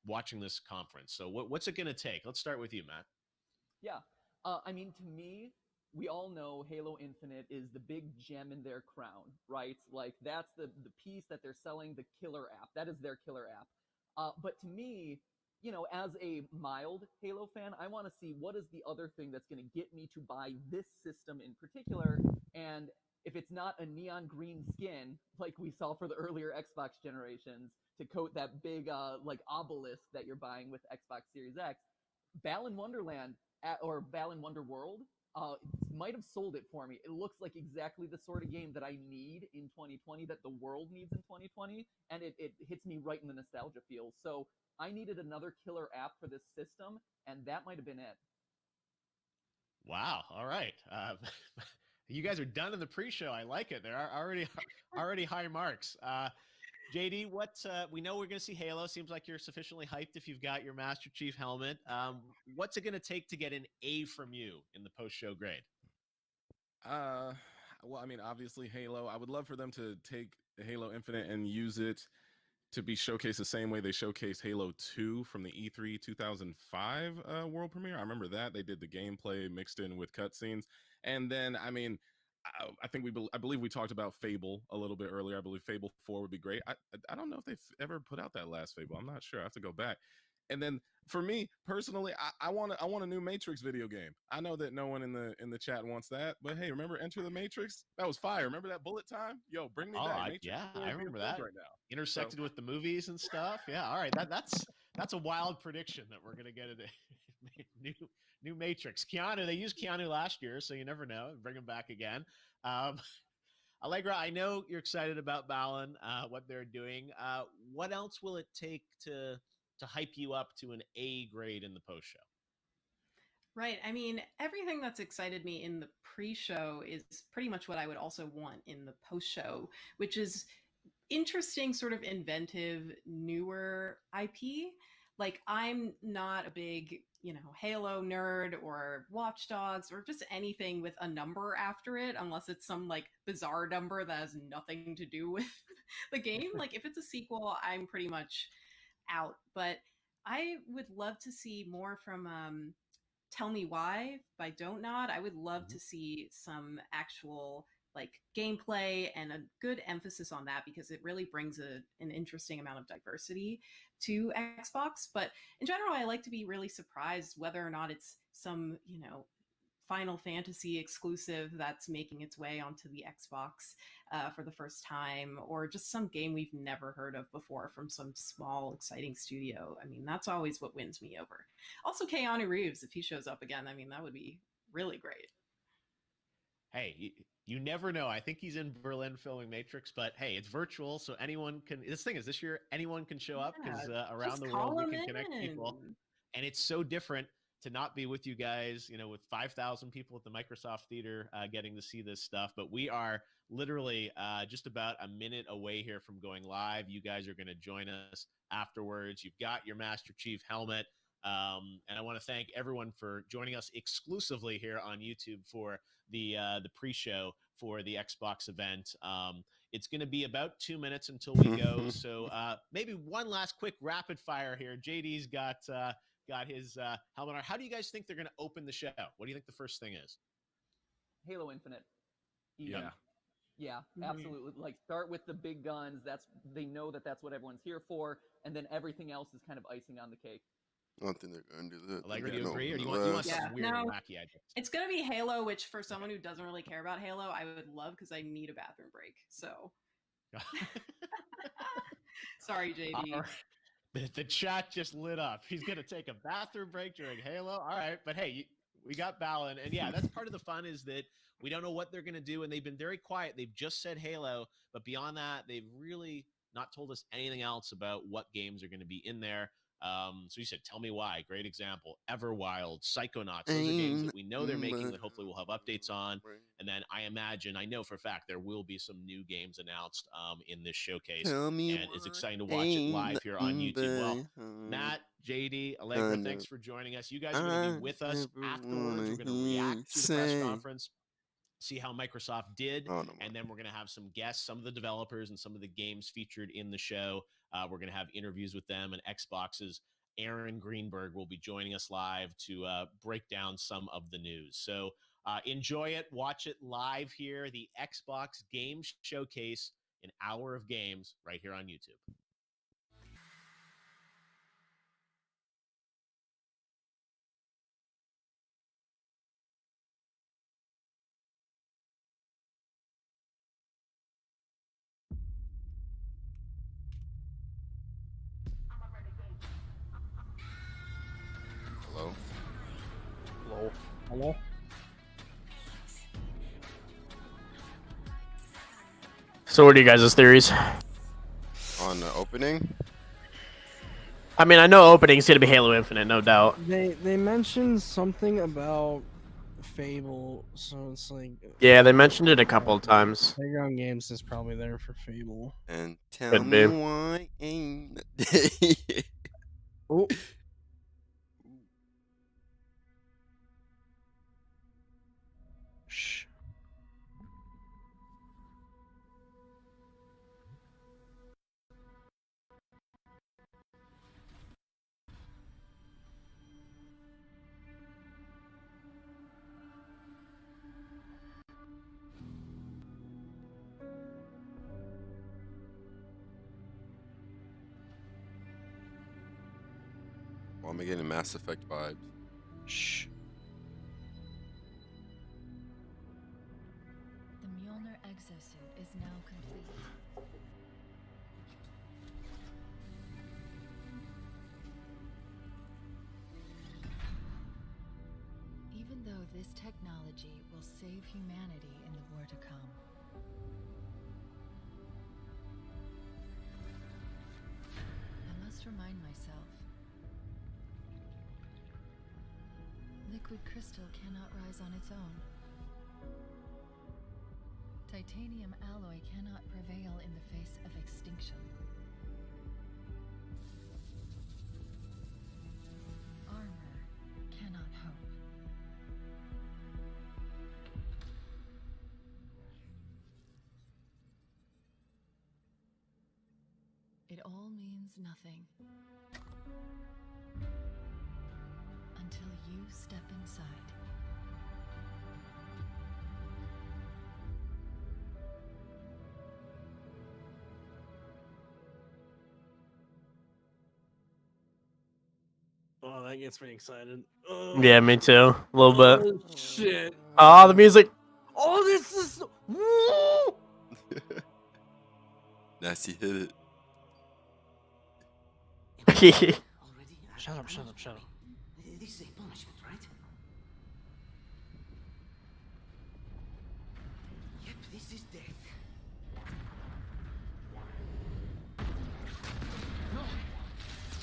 watching this conference? So what's it going to take? Let's start with you, Matt. Yeah. I mean, to me, we all know Halo Infinite is the big gem in their crown, right? Like, that's the piece that they're selling, the killer app. That is their killer app. But to me, you know, as a mild Halo fan, I want to see what is the other thing that's going to get me to buy this system in particular. And if it's not a neon green skin like we saw for the earlier Xbox generations to coat that big like obelisk that you're buying with Xbox Series X, Balan Wonderland or Balan Wonderworld might have sold it for me. It looks like exactly the sort of game that I need in 2020, that the world needs in 2020, and it hits me right in the nostalgia feels. So I needed another killer app for this system, and that might have been it. Wow. All right. You guys are done in the pre-show. I like it. There are already high marks. JD, we know we're going to see Halo. Seems like you're sufficiently hyped if you've got your Master Chief helmet. What's it going to take to get an A from you in the post-show grade? Well, I mean, obviously Halo. I would love for them to take Halo Infinite and use it to be showcased the same way they showcased Halo 2 from the E3 2005 world premiere. I remember that. They did the gameplay mixed in with cutscenes. And then, I mean, I believe we talked about Fable a little bit earlier. I believe Fable 4 would be great. I don't know if they've ever put out that last Fable. I'm not sure. I have to go back. And then for me personally, I want a new Matrix video game. I know that no one in the chat wants that, but hey, remember Enter the Matrix? That was fire. Remember that bullet time? Yo, bring me back. Matrix Yeah, 4 I is being remember filmed that. right now. Intersected with the movies and stuff. Yeah, all right. That's a wild prediction that we're gonna get a new Matrix. Keanu, they used Keanu last year, so you never know. Bring him back again. Allegra, I know you're excited about Balan, what they're doing. What else will it take to hype you up to an A grade in the post show? Right. I mean, everything that's excited me in the pre-show is pretty much what I would also want in the post-show, which is interesting, sort of inventive, newer IP. Like, I'm not a big, Halo nerd or Watch Dogs or just anything with a number after it, unless it's some like bizarre number that has nothing to do with the game. Like, if it's a sequel, I'm pretty much out. But I would love to see more from Tell Me Why by Don't Nod. I would love to see some actual like gameplay and a good emphasis on that, because it really brings an interesting amount of diversity to Xbox. But in general, I like to be really surprised whether or not it's some, Final Fantasy exclusive that's making its way onto the Xbox for the first time, or just some game we've never heard of before from some small, exciting studio. I mean, that's always what wins me over. Also, Keanu Reeves, if he shows up again, I mean, that would be really great. Hey, you never know. I think he's in Berlin filming Matrix, but hey, it's virtual, so anyone can. This year, anyone can show up because around the world we can connect people, and it's so different to not be with you guys, with 5,000 people at the Microsoft Theater getting to see this stuff. But we are literally just about a minute away here from going live. You guys are going to join us afterwards. You've got your Master Chief helmet. And I want to thank everyone for joining us exclusively here on YouTube for the pre-show for the Xbox event. It's going to be about 2 minutes until we go. So maybe one last quick rapid fire here. JD's got his helmet on. How do you guys think they're going to open the show? What do you think the first thing is? Halo Infinite. Easy. Yeah. Yeah, absolutely. Like, start with the big guns. They know that's what everyone's here for, and then everything else is kind of icing on the cake. I don't think they're gonna do that. Allegra, do you agree, or do you want something weird and wacky? It's gonna be Halo, which for someone who doesn't really care about Halo, I would love because I need a bathroom break. So, sorry, JD. The chat just lit up. He's gonna take a bathroom break during Halo. All right, but hey, we got Balin, and yeah, that's part of the fun is that we don't know what they're gonna do, and they've been very quiet. They've just said Halo, but beyond that, they've really not told us anything else about what games are going to be in there. So you said, Tell Me Why, great example. Everwild, Psychonauts, those are games that we know they're making that hopefully we'll have updates on. And then I know for a fact there will be some new games announced in this showcase. And it's exciting to watch it live here on YouTube. Well, Matt, JD, Allegra, thanks for joining us. You guys are going to be with us afterwards. We're going to react to the press conference, see how Microsoft did, and then we're going to have some guests, some of the developers and some of the games featured in the show. We're going to have interviews with them, and Xbox's Aaron Greenberg will be joining us live to break down some of the news. So enjoy it. Watch it live here, the Xbox Games Showcase, an hour of games right here on YouTube. Hello? Hello? Hello? So what are you guys' theories? On the opening? I mean, I know opening's gonna be Halo Infinite, no doubt. They mentioned something about Fable, so it's like... Yeah, they mentioned it a couple of times. Playground Games is probably there for Fable. And tell me why ain't... Oh. Shh. Well, I'm getting Mass Effect vibes. Shh. The Mjolnir exosuit is now complete. Even though this technology will save humanity in the war to come, I must remind myself, liquid crystal cannot rise on its own. Titanium alloy cannot prevail in the face of extinction. Armor cannot hope. It all means nothing until you step inside. Oh, that gets me excited. Yeah, me too. A little bit. Oh, shit. Oh, the music. Oh, this is... Woo! Nasty hit it. Shut up, shut up, shut up. This is a punishment, right? Yep, this is death. No!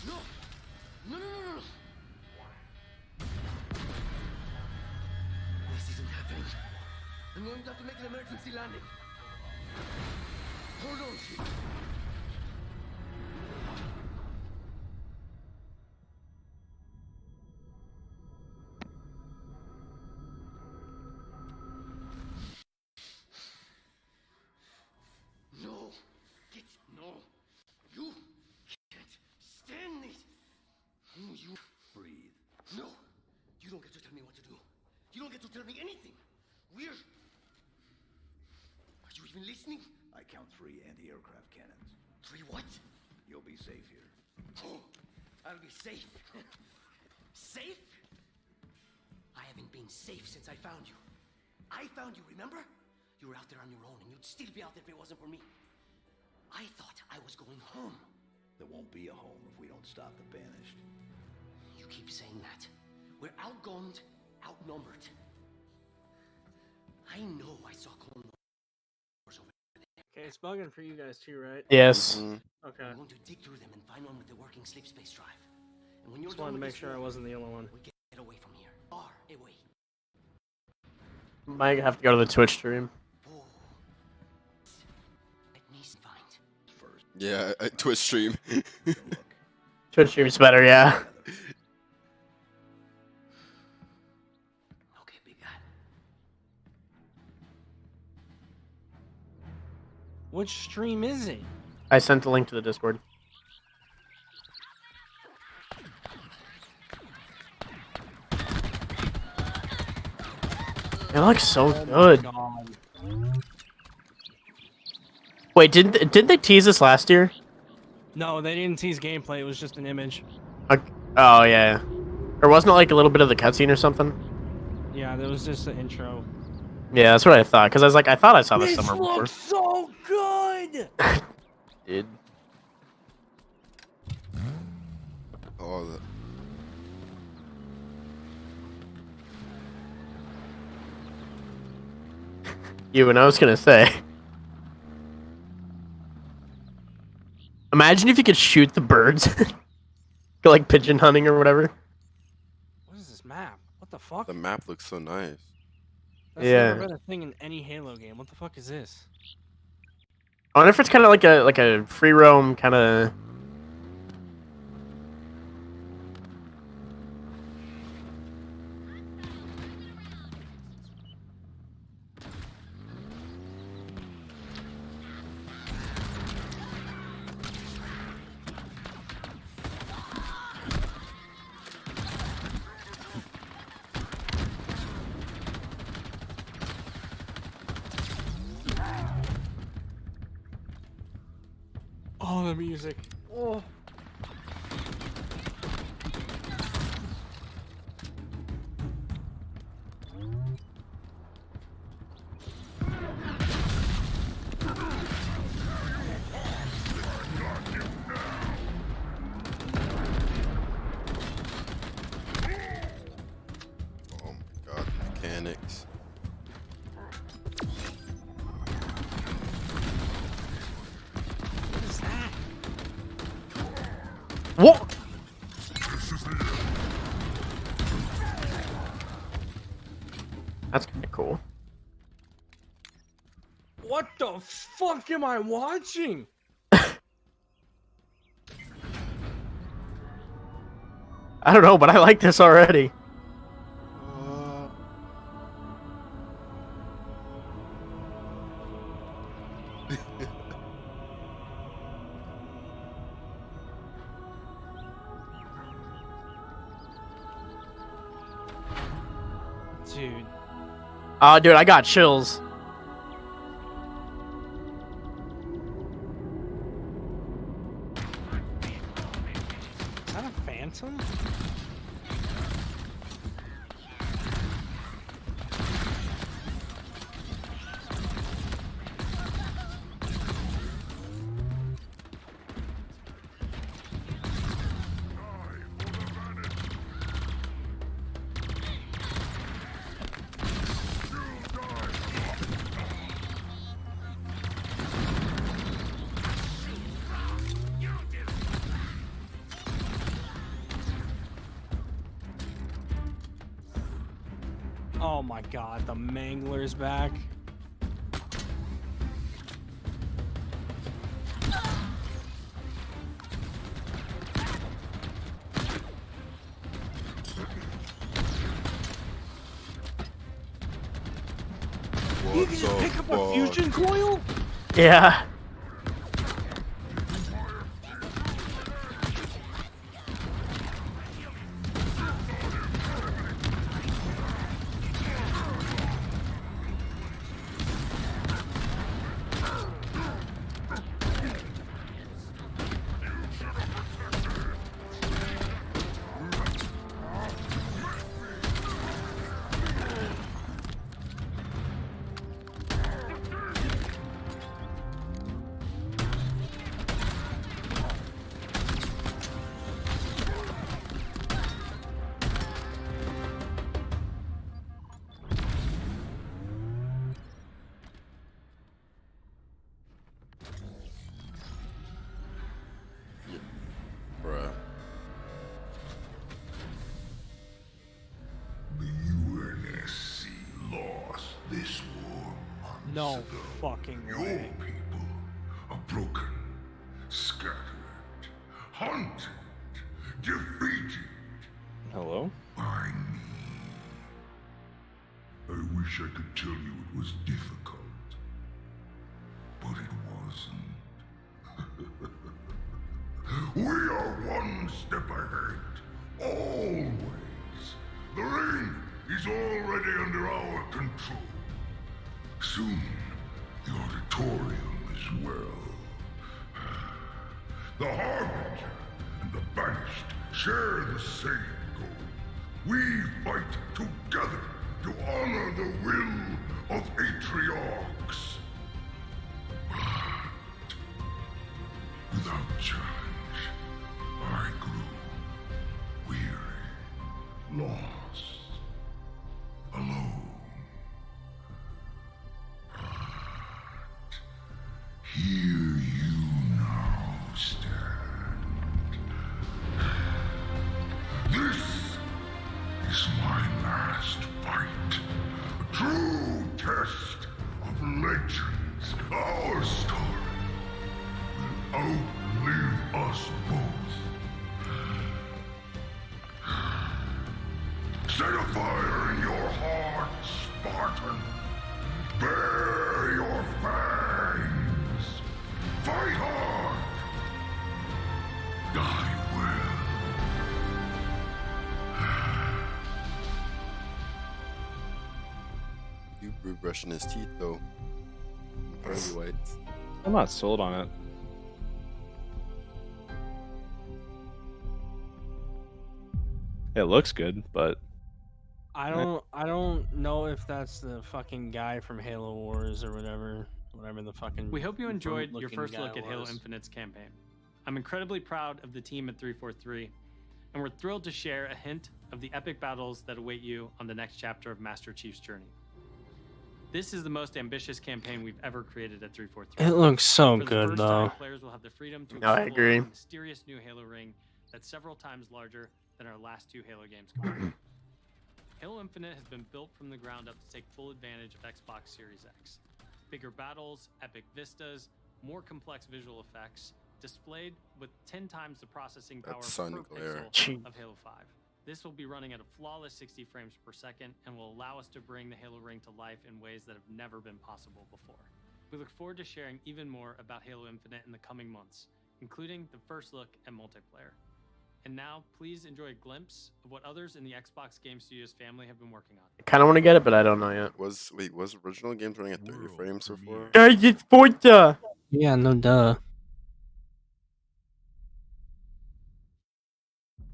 No! No, no, no, no! This isn't happening. I'm going to have to make an emergency landing. Hold on, shit. No! No! You can't stand it! No, you... Breathe. No! You don't get to tell me what to do. You don't get to tell me anything. We're... Are you even listening? I count 3 anti-aircraft cannons. 3 what? You'll be safe here. Oh, I'll be safe. Safe? I haven't been safe since I found you. I found you, remember? You were out there on your own, and you'd still be out there if it wasn't for me. I thought I was going home. There won't be a home if we don't stop the Banished. You keep saying that. We're outgunned, outnumbered. I know I saw Clone Wars over there. Okay, it's bugging for you guys too, right? Yes. Okay. I'm going to dig through them and find one with the working sleep space drive. And when you're Just done wanted to with make this sure I war, wasn't the only one. we get away from here. Far away. Might have to go to the Twitch stream. Let me find. Yeah, Twitch stream. Twitch stream's better, yeah. Okay, big guy. Which stream is it? I sent the link to the Discord. It looks so good. Wait, didn't they tease this last year? No, they didn't tease gameplay. It was just an image. Oh yeah, or wasn't it like a little bit of the cutscene or something? Yeah, that was just the intro. Yeah, that's what I thought. Cause I was like, I thought I saw this somewhere before. Looks so good. Dude. Oh, the... You and I was gonna say. Imagine if you could shoot the birds. Go like pigeon hunting or whatever. What is this map? What the fuck? The map looks so nice. That's Yeah. never been a thing in any Halo game. What the fuck is this? I wonder if it's kind of like a free roam kind of. Oh, the music. Oh. Oh my god, mechanics. What is that? What? That's kind of cool. What the fuck am I watching? I don't know, but I like this already. Dude. Oh, dude, I got chills. Is that a phantom? Oh my god, the Mangler's back. You can just pick up a fusion coil? Yeah. No fucking Your way. people are broken, scattered, hunted, defeated Hello? by me. I wish I could tell you it was difficult, but it wasn't. We are one step ahead, always. The ring is already under our control. Soon, the auditorium as well. The Harbinger and the Banished share the same goal. We fight together to honor the will of Atriox. But without challenge, I grew weary, lost, alone. Here you now stand. This is my last fight. A true test of legends. Our story will outlive us both. Set a fire in your heart, Spartan. Bare your fangs. Fight hard. Die well. You were brushing his teeth though. Pearly whites. I'm not sold on it. It looks good, but I don't know if that's the fucking guy from Halo Wars or whatever the fucking. We hope you enjoyed your looking first guy look at Halo was. Infinite's campaign. I'm incredibly proud of the team at 343, and we're thrilled to share a hint of the epic battles that await you on the next chapter of Master Chief's journey. This is the most ambitious campaign we've ever created at 343. It looks so For the good, first though. time, players will have the freedom to No, I explore agree. a mysterious new Halo ring that's several times larger than our last two Halo games combined. Halo Infinite has been built from the ground up to take full advantage of Xbox Series X. Bigger battles, epic vistas, more complex visual effects, displayed with 10 times the processing power That's per sun glare. pixel of Halo 5. This will be running at a flawless 60 frames per second and will allow us to bring the Halo ring to life in ways that have never been possible before. We look forward to sharing even more about Halo Infinite in the coming months, including the first look at multiplayer. And now, please enjoy a glimpse of what others in the Xbox Game Studios family have been working on. I kind of want to get it, but I don't know yet. Was original games running at 30 frames before? Yeah, no duh.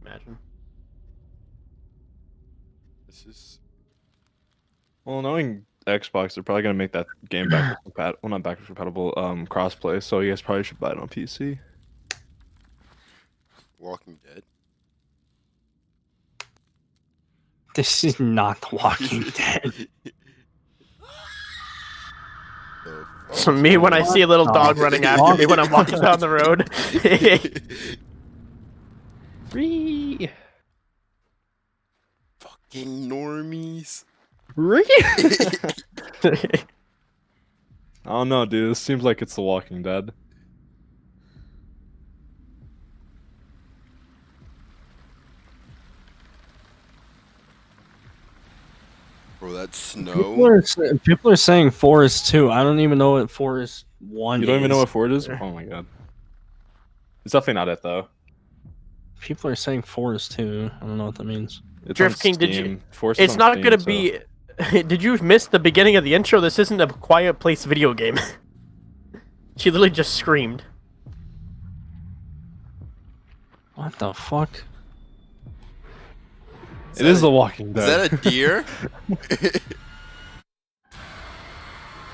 Imagine. This is well, knowing Xbox, they're probably gonna make that game backwards compatible. Well, not backwards compatible. Crossplay. So you guys probably should buy it on PC. Walking Dead. This is not The Walking Dead. So me when I see a little dog running after me when I'm walking down the road. Free. Fucking normies. I don't know, dude. This seems like it's The Walking Dead. Bro, that snow. People are saying Forest 2. I don't even know what Forest 1 You don't even know is. what Ford is? Oh my god. It's definitely not it though. People are saying Forest 2. I don't know what that means. It's Drift on King, did you? Steam. Force is It's on not Steam, gonna so- be. Did you miss the beginning of the intro? This isn't a Quiet Place video game. She literally just screamed. What the fuck? It is The Walking Dead. Is that a deer?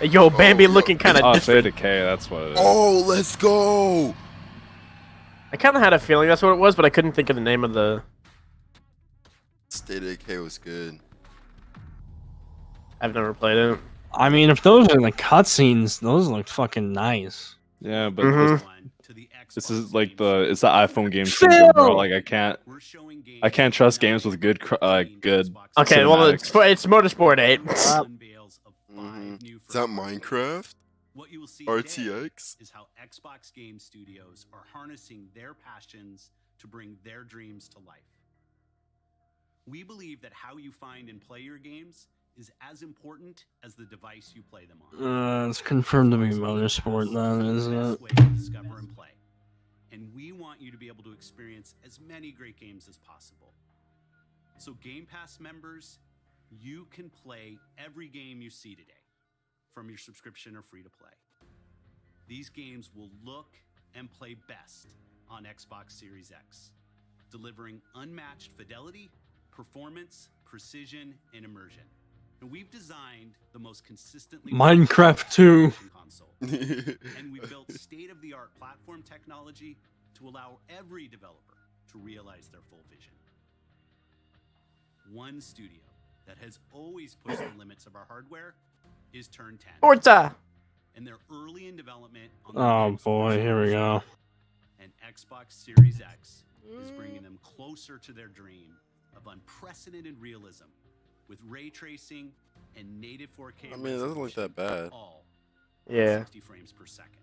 Yo, Bambi looking kind of. Oh, State of K, that's what it is. Oh, let's go! I kind of had a feeling that's what it was, but I couldn't think of the name of the. State of K was good. I've never played it. I mean, if those are like cutscenes, those look fucking nice. Yeah, but Mhm. this is like it's the iPhone game syndrome, bro. Like I can't trust games with good Okay, well it's Motorsport 8. Is that Minecraft? What you will see RTX? is how Xbox Game Studios are harnessing their passions to bring their dreams to life. We believe that how you find and play your games is as important as the device you play them on. It's confirmed to be Motorsport then, isn't it? Way to discover and play. And we want you to be able to experience as many great games as possible. So Game Pass members, you can play every game you see today from your subscription or free to play. These games will look and play best on Xbox Series X, delivering unmatched fidelity, performance, precision, and immersion. And we've designed the most consistently Minecraft 2. console. And we've built state-of-the-art platform technology to allow every developer to realize their full vision. One studio that has always pushed the limits of our hardware is Turn 10. Forza! And they're early in development on Oh boy, here we go. and Xbox Series X is bringing them closer to their dream of unprecedented realism with ray tracing and native 4K. I mean, it doesn't look that bad. All Yeah. 60 frames per second.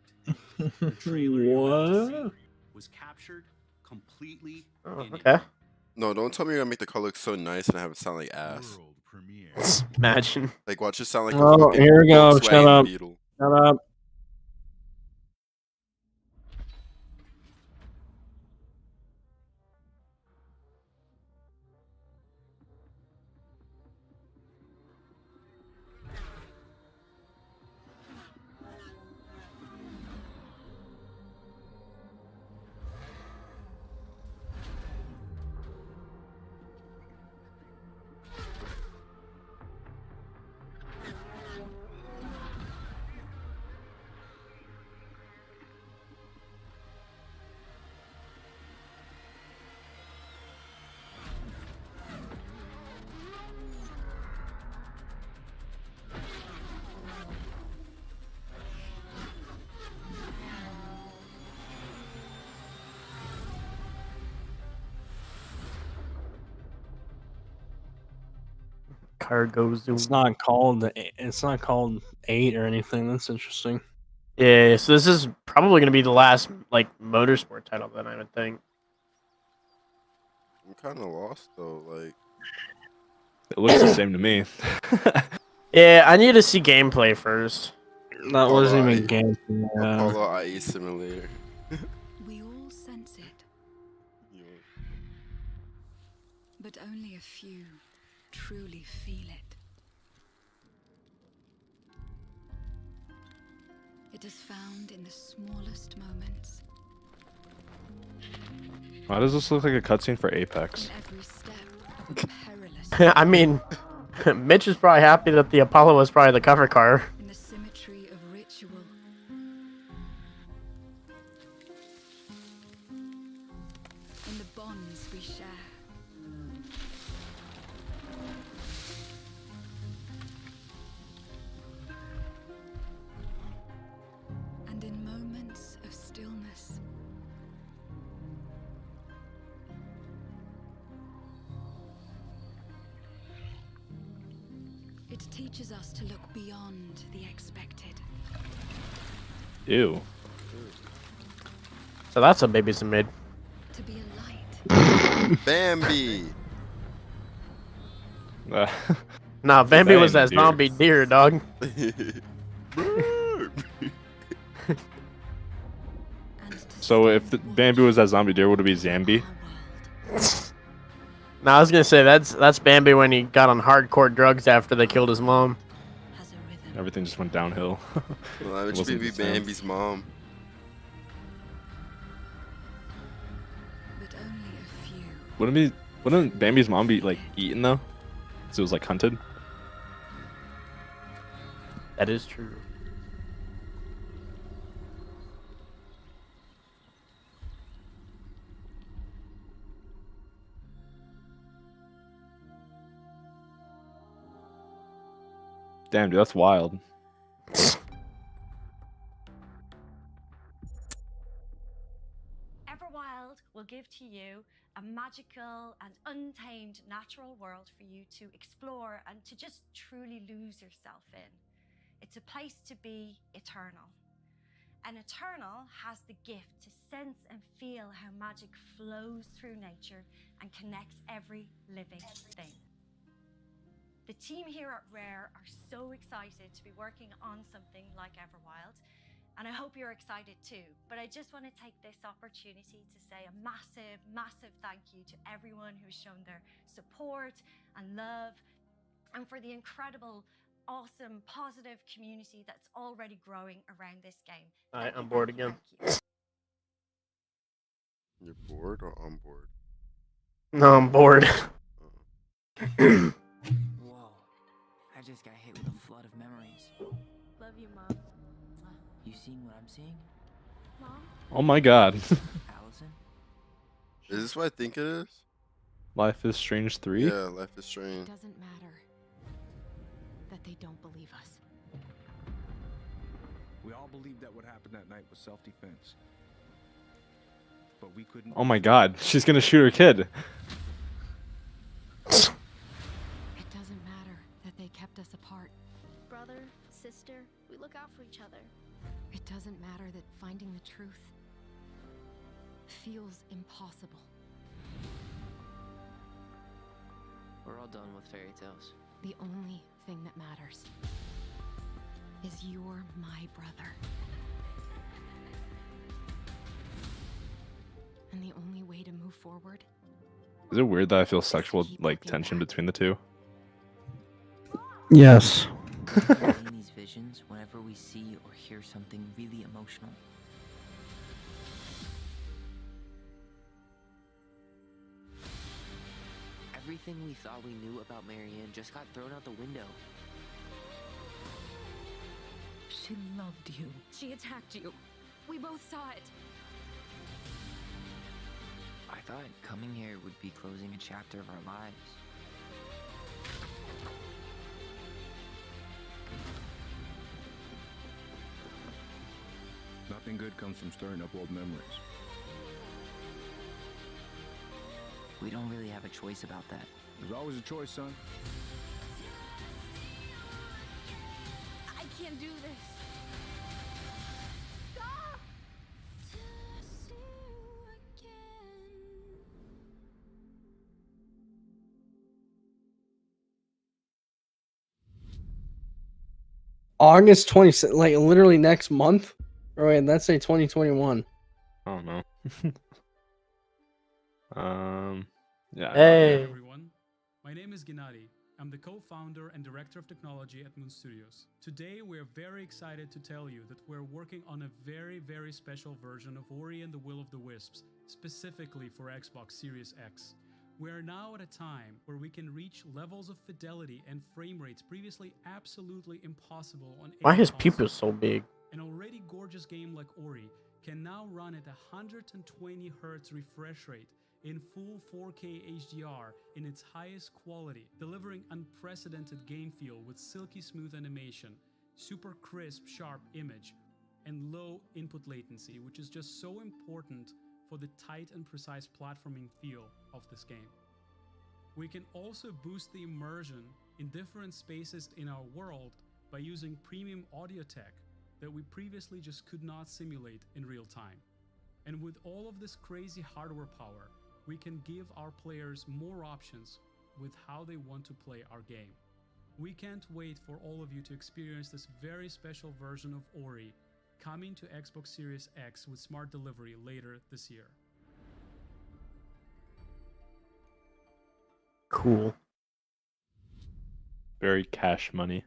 The trailer you're about to What? see was captured completely Oh, in okay. No, don't tell me you're gonna make the color look so nice and have it sound like ass. Imagine. Like, watch it sound like a Oh, fucking here we go. Shut Volkswagen up. Beetle. Shut up. Cargo zoom. It's not called 8 or anything. That's interesting. Yeah, so this is probably going to be the last like motorsport title then, I would think. I'm kind of lost though. Like, It looks the same to me. Yeah, I need to see gameplay first. That wasn't even Apollo game. Apollo IE Simulator. We all sense it, but only a few truly feel it. It is found in the smallest moments, Why does this look like a cutscene for Apex? every step perilous. I mean, Mitch is probably happy that the Apollo was probably the cover car. In the symmetry of ritual, in the bonds we share. And in moments of stillness. It teaches us to look beyond the expected. Ew. So that's what babies are made. To be a light. Bambi. Nah, Bambi was that Deer. zombie deer, dog. So if the Bambi was that zombie deer, would it be Zambi? Nah, I was gonna say that's Bambi when he got on hardcore drugs after they killed his mom. Everything just went downhill. Well, that would It just wasn't be the same. Bambi's mom. Wouldn't Bambi's mom be like eaten though? Because it was like hunted. That is true. Damn, dude, that's wild. Everwild will give to you a magical and untamed natural world for you to explore and to just truly lose yourself in. It's a place to be eternal. And Eternal has the gift to sense and feel how magic flows through nature and connects every living thing. The team here at Rare are so excited to be working on something like Everwild, and I hope you're excited too. But I just want to take this opportunity to say a massive, massive thank you to everyone who's shown their support and love, and for the incredible, awesome, positive community that's already growing around this game. Alright, I'm bored again. You're bored or on board? No, I'm bored. Whoa. I just got hit with a flood of memories. Love you, Mom. You seeing what I'm seeing? Mom? Oh my god. Allison? Is this what I think it is? Life is Strange 3? Yeah, Life is Strange. It doesn't matter that they don't believe us. We all believed that what happened that night was self-defense. But we couldn't... Oh my god, she's gonna shoot her kid. It doesn't matter that they kept us apart. Brother, sister, we look out for each other. It doesn't matter that finding the truth feels impossible. We're all done with fairy tales. The only thing that matters is you're my brother. And the only way to move forward. Is it weird that I feel sexual like tension between the two? Yes. In these visions, whenever we see or hear something really emotional. Everything we thought we knew about Marianne just got thrown out the window. She loved you. She attacked you. We both saw it. I thought coming here would be closing a chapter of our lives. Nothing good comes from stirring up old memories. We don't really have a choice about that. There's always a choice, son. I can't do this. Stop! August 26th, like literally next month? Or wait, let's say 2021. I don't know. Yeah. Hey. Everyone, my name is Gennady. I'm the co-founder and director of technology at Moon Studios. Today, we're very excited to tell you that we're working on a very, very special version of Ori and the Will of the Wisps, specifically for Xbox Series X. We are now at a time where we can reach levels of fidelity and frame rates previously absolutely impossible on Why any his console. pupils so big? An already gorgeous game like Ori can now run at 120 Hz refresh rate in full 4K HDR in its highest quality, delivering unprecedented game feel with silky smooth animation, super crisp, sharp image, and low input latency, which is just so important for the tight and precise platforming feel of this game. We can also boost the immersion in different spaces in our world by using premium audio tech that we previously just could not simulate in real time. And with all of this crazy hardware power, we can give our players more options with how they want to play our game. We can't wait for all of you to experience this very special version of Ori coming to Xbox Series X with smart delivery later this year. Cool. Very cash money.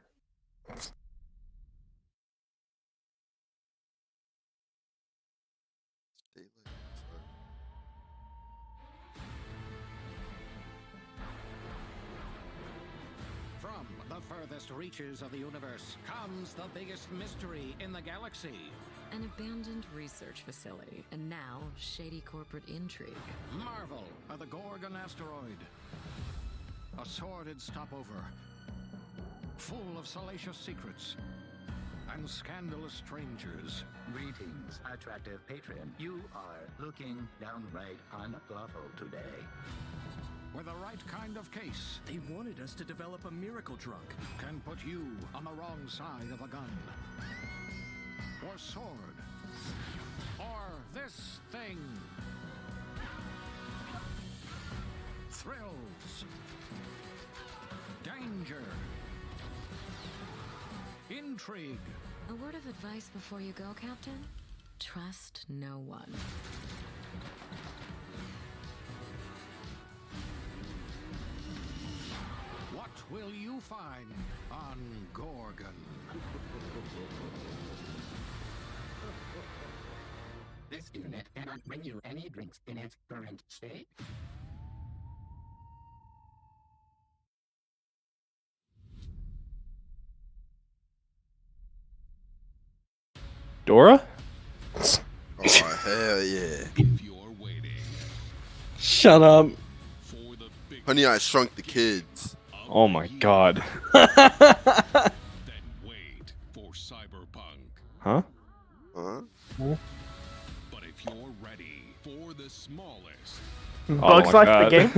From the furthest reaches of the universe comes the biggest mystery in the galaxy. An abandoned research facility, and now shady corporate intrigue. Marvel of the Gorgon asteroid. A sordid stopover, full of salacious secrets and scandalous strangers. Greetings, attractive patron. You are looking downright unlawful today. with the right kind of case. They wanted us to develop a miracle drug. Can put you on the wrong side of a gun. Or sword. Or this thing. Thrills. Danger. Intrigue. A word of advice before you go, Captain? Trust no one. What will you find on Gorgon? This unit cannot bring you any drinks in its current state. Dora? Oh, hell yeah. Shut up. Honey, I Shrunk the Kids. Oh my god. Huh? Huh? But if you're ready for the smallest, Bugs Life the game?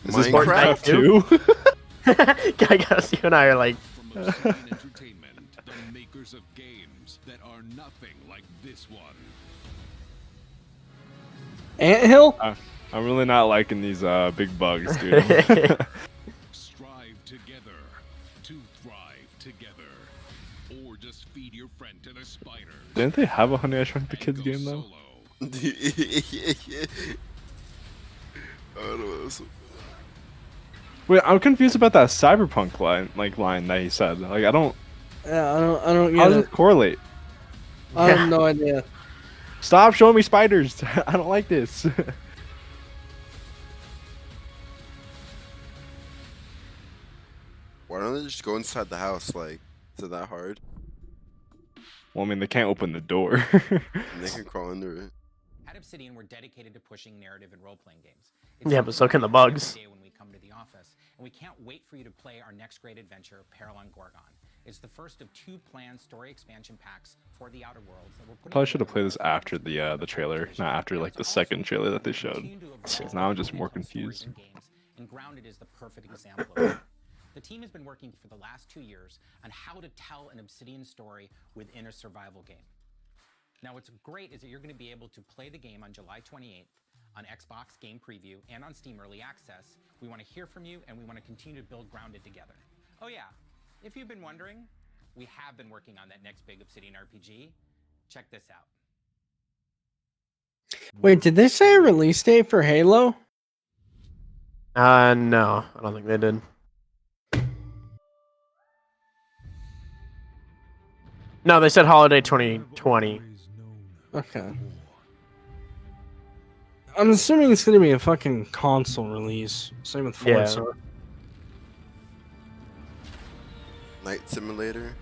Is this Minecraft 2? I guess you and I are like. entertainment, the makers of games that are nothing like this one. Anthill? I'm really not liking these big bugs, dude. Strive together to thrive together, or just feed your friend to the spiders. Didn't they have a Honey I Shrunk the Kids game though? I don't know. Wait, I'm confused about that cyberpunk line that he said. Like I don't. Yeah, I don't How get does it. it correlate? I have no idea. Stop showing me spiders. I don't like this. Why don't they just go inside the house? Like, is it that hard? Well, I mean, they can't open the door. And they can crawl under it. At Obsidian, we're dedicated to pushing narrative and role-playing games. Yeah, but so can the bugs. When we come to the office, and we can't wait for you to play our next great adventure, Peril on Gorgon. It's the first of 2 planned story expansion packs for the Outer Worlds that we're putting. Probably should have played this after the trailer, not after like the second trailer that they showed. Because now I'm just more confused. And Grounded is the perfect example of that. The team has been working for the last 2 years on how to tell an Obsidian story within a survival game. Now, what's great is that you're going to be able to play the game on July 28th on Xbox Game Preview and on Steam Early Access. We want to hear from you, and we want to continue to build Grounded together. Oh yeah, if you've been wondering, we have been working on that next big Obsidian RPG. Check this out. Wait, did they say a release date for Halo? No, I don't think they did. No, they said holiday 2020. Okay. I'm assuming it's gonna be a fucking console release. Same with Forza. Night Simulator.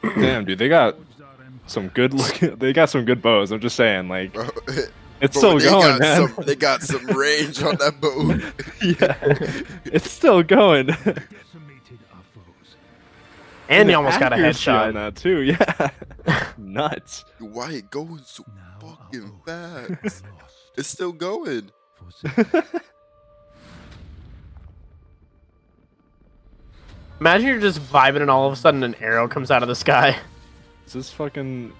Damn, dude, they got some good they got some good bows. I'm just saying, like, it's Bro, still they going, got man. They got some range on that boat. Yeah, it's still going. And he almost got a accuracy headshot on that too. Yeah, nuts. Why it going so fucking fast? It's still going. Imagine you're just vibing and all of a sudden an arrow comes out of the sky. Is this fucking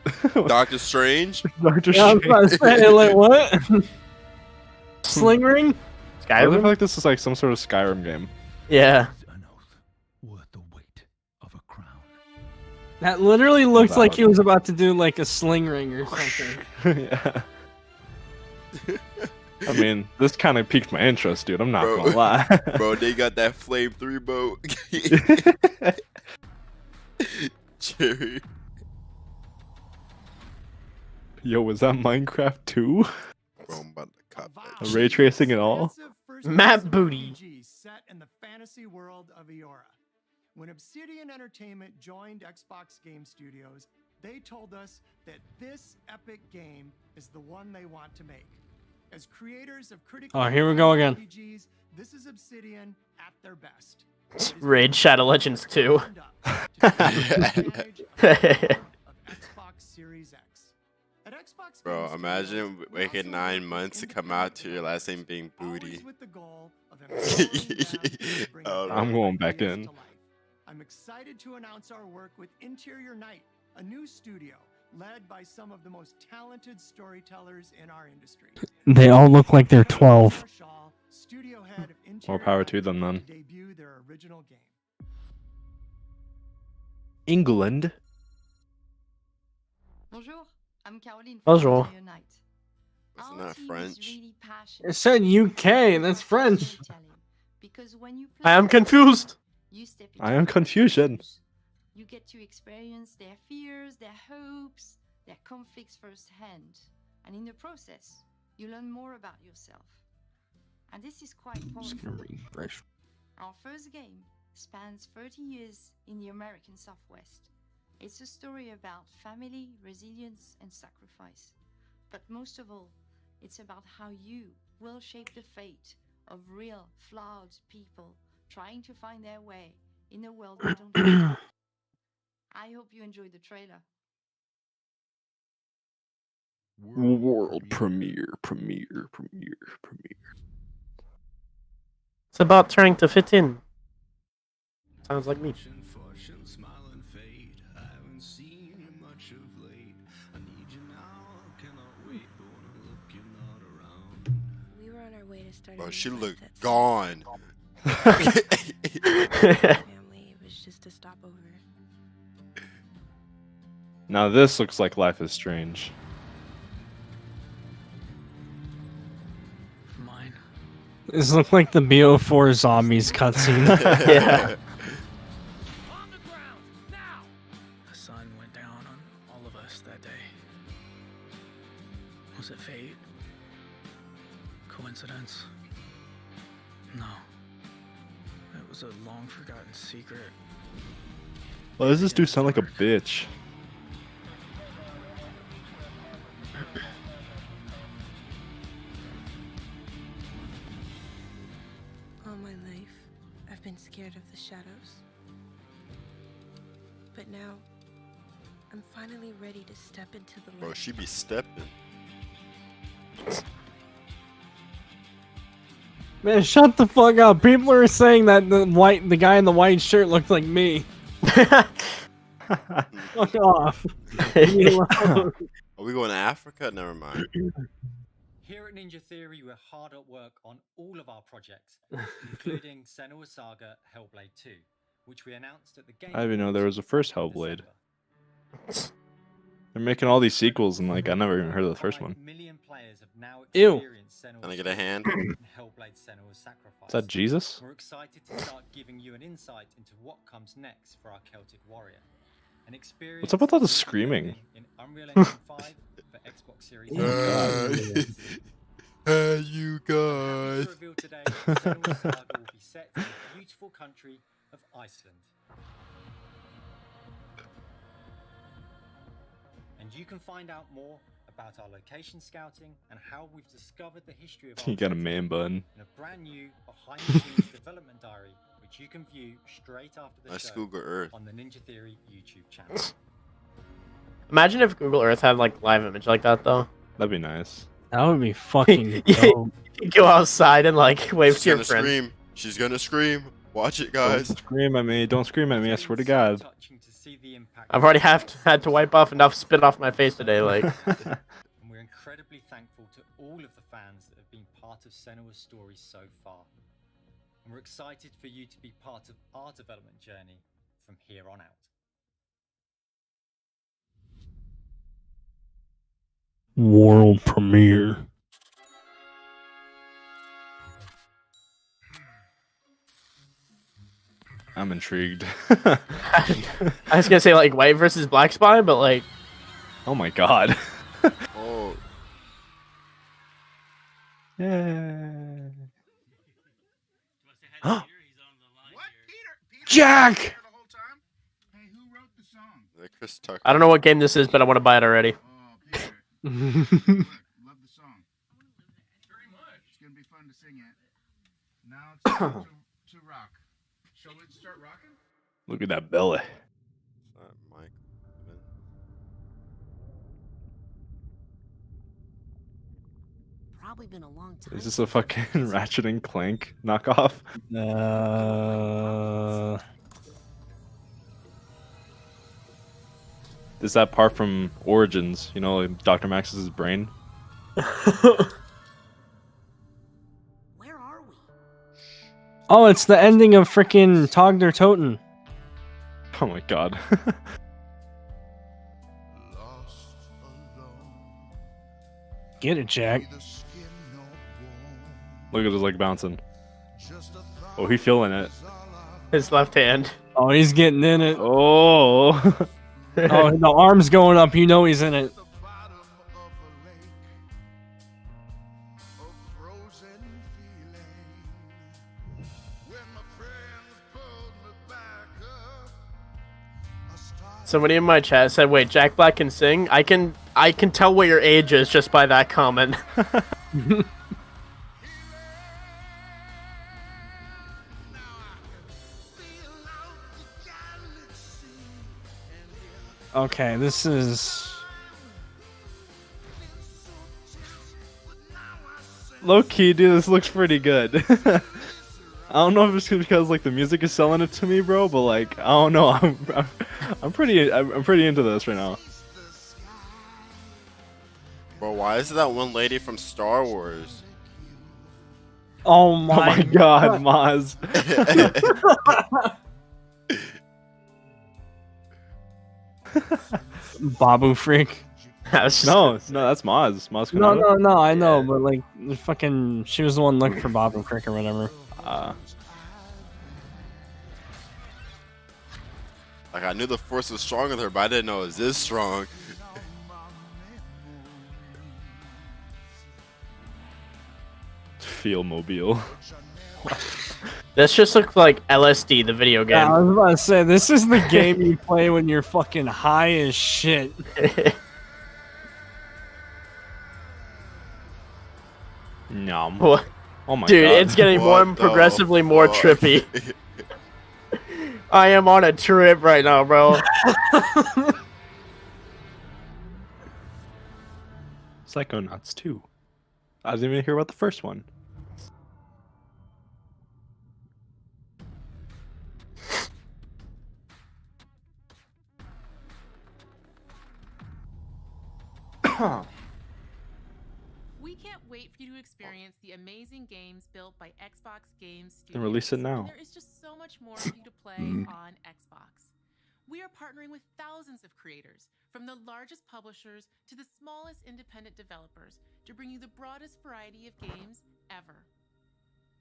Doctor Strange? Doctor Yeah, I was about to say, like, what? Sling ring? I feel Skyrim? like this is like some sort of Skyrim game. Yeah. That literally looked like Valid. he was about to do like a sling ring or something. Yeah. I mean, this kind of piqued my interest, dude. I'm not Bro. gonna lie. Bro, they got that Flame 3 boat. Jerry. Yo, was that Minecraft 2? Bro, I'm about to cop that. Ray tracing and all? Matt Booty. Set in the fantasy world of Eora. When Obsidian Entertainment joined Xbox Game Studios, they told us that this epic game is the one they want to make. As creators of critical Oh, here we go again. RPGs, this is Obsidian at their best. Raid Shadow Legends 2. Xbox Series X. At Xbox Bro, Game imagine Studios, we waiting also 9 work with months to come out to your independent last name being developers, Booty. always with the goal of empowering them to bring Oh, their I'm going back ideas in. to life. I'm excited to announce our work with Interior Night, a new studio led by some of the most talented storytellers in our industry. They all look like they're 12. Marshall, studio head of More Interior power Night, to them then. to debut their original game. England. Bonjour, I'm Caroline. Bonjour. From Night. Isn't Our that team is French? really passionate It said UK, that's French. storytelling, because when you I am play, confused. you step I into am their confusion. shoes. You get to experience their fears, their hopes, their conflicts firsthand, and in the process, you learn more about yourself. And this is quite Just powerful. gonna refresh. Our first game spans 30 years in the American Southwest. It's a story about family, resilience, and sacrifice. But most of all, it's about how you will shape the fate of real, flawed people trying to find their way in a world they don't know. I hope you enjoyed the trailer. World premiere. It's about trying to fit in. Sounds like me. We were on our way to start. Bro, she looked gone. Family, it was just a stopover. Now this looks like Life is Strange. Mine. This looks like the BO4 zombies cutscene. Yeah. The sun went down on all of us that day. Was it fate? Coincidence? No. It was a long forgotten secret. Why does this dude sound like a bitch? All my life, I've been scared of the shadows. But now, I'm finally ready to step into the light. Bro, she be stepping. Man, shut the fuck up. People are saying that the guy in the white shirt looked like me. Fuck off. Leave me alone. Are we going to Africa? Never mind. Here at Ninja Theory, we're hard at work on all of our projects, including Senua's Saga Hellblade 2, which we announced at the game. I didn't even know there was a first Hellblade. They're making all these sequels and like I never even heard of the first one. Million players have now Ew. experienced Senua's Can I get a hand? and Hellblade Senua's Sacrifice. Is that Jesus? We're excited to start giving you an insight into what comes next for our Celtic warrior. An experience What's up with all the screaming? in Unreal Engine 5 for Xbox Series X. You guys. Revealed today, Senua's Saga will be set in the beautiful country of Iceland. And you can find out more about our location scouting and how we've discovered the history of our You got a country man bun. in a brand new behind-the-scenes development diary, which you can view straight after the Nice show Google Earth. on the Ninja Theory YouTube channel. Imagine if Google Earth had like live image like that though. That'd be nice. That would be fucking You dope. go outside and like wave She's to your gonna friend. scream. She's gonna scream. Watch it, Don't guys. scream at me. Don't scream at me. I swear to God. I've already had to wipe off enough spit off my face today. Like, And we're incredibly thankful to all of the fans that have been part of Senua's story so far. And we're excited for you to be part of our development journey from here on out. World premiere. I'm intrigued. I was gonna say like white versus black spy, but like, Oh my God. Oh, Yeah. Jack! the Chris Tucker. I don't know what game this is, but I want to buy it already. Love the song. Very much. It's gonna be fun to sing it. Now it's time to rock. Shall we start rocking? Look at that belly. Mike. probably been a long time. Is this a fucking Ratchet and Clank knockoff? Is that part from Origins? You know, like Dr. Max's brain? Oh, it's the ending of freaking Tog der Toten. Oh my god. Get it, Jack. Look at his leg bouncing. Oh, he feeling it. His left hand. Oh, he's getting in it. Oh. Oh, the arm's going up. You know he's in it. Somebody in my chat said, "Wait, Jack Black can sing." I can tell what your age is just by that comment. Okay, this is... Low key, dude, this looks pretty good. I don't know if it's because like the music is selling it to me, bro, but like I don't know. I'm pretty into this right now. Bro, why is it that one lady from Star Wars? Oh my god, Maz. Babu freak. No, that's Maz. Maz No, Kanata. I know, but like, fucking, she was the one looking for Babu freak or whatever. Like, I knew the Force was strong with her, but I didn't know it was this strong. Feel mobile. This just looks like LSD, the video game. Yeah, I was about to say, this is the game you play when you're fucking high as shit. Nom. What? Oh my Dude, god. it's getting more and progressively more trippy. I am on a trip right now, bro. Psychonauts 2. I didn't even hear about the first one. We can't wait for you to experience the amazing games built by Xbox Games Studios. Then release it now. There is just so much more for you to play on Xbox. We are partnering with thousands of creators, from the largest publishers to the smallest independent developers, to bring you the broadest variety of games ever.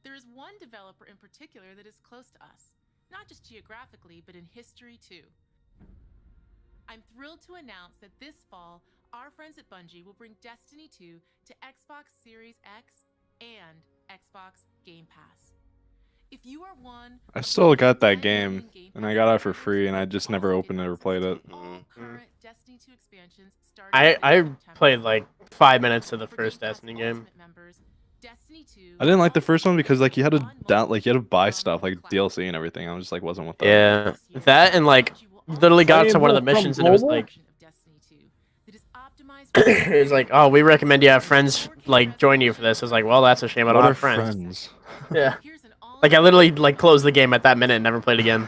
There is one developer in particular that is close to us, not just geographically, but in history too. I'm thrilled to announce that this fall, our friends at Bungie will bring Destiny 2 to Xbox Series X and Xbox Game Pass. If you are one, I still got that game, and I got it for free, and I just never opened it or played it. Destiny 2 expansions start I played like 5 minutes of the first Destiny game. I didn't like the first one because like you had to buy stuff like DLC and everything. I was just like wasn't with that. Yeah, that and like literally got to one of the missions and it was like, it was like, oh, we recommend you have friends like join you for this. I was like, well, that's a shame. I don't What have are friends. Yeah, like I literally like closed the game at that minute and never played again.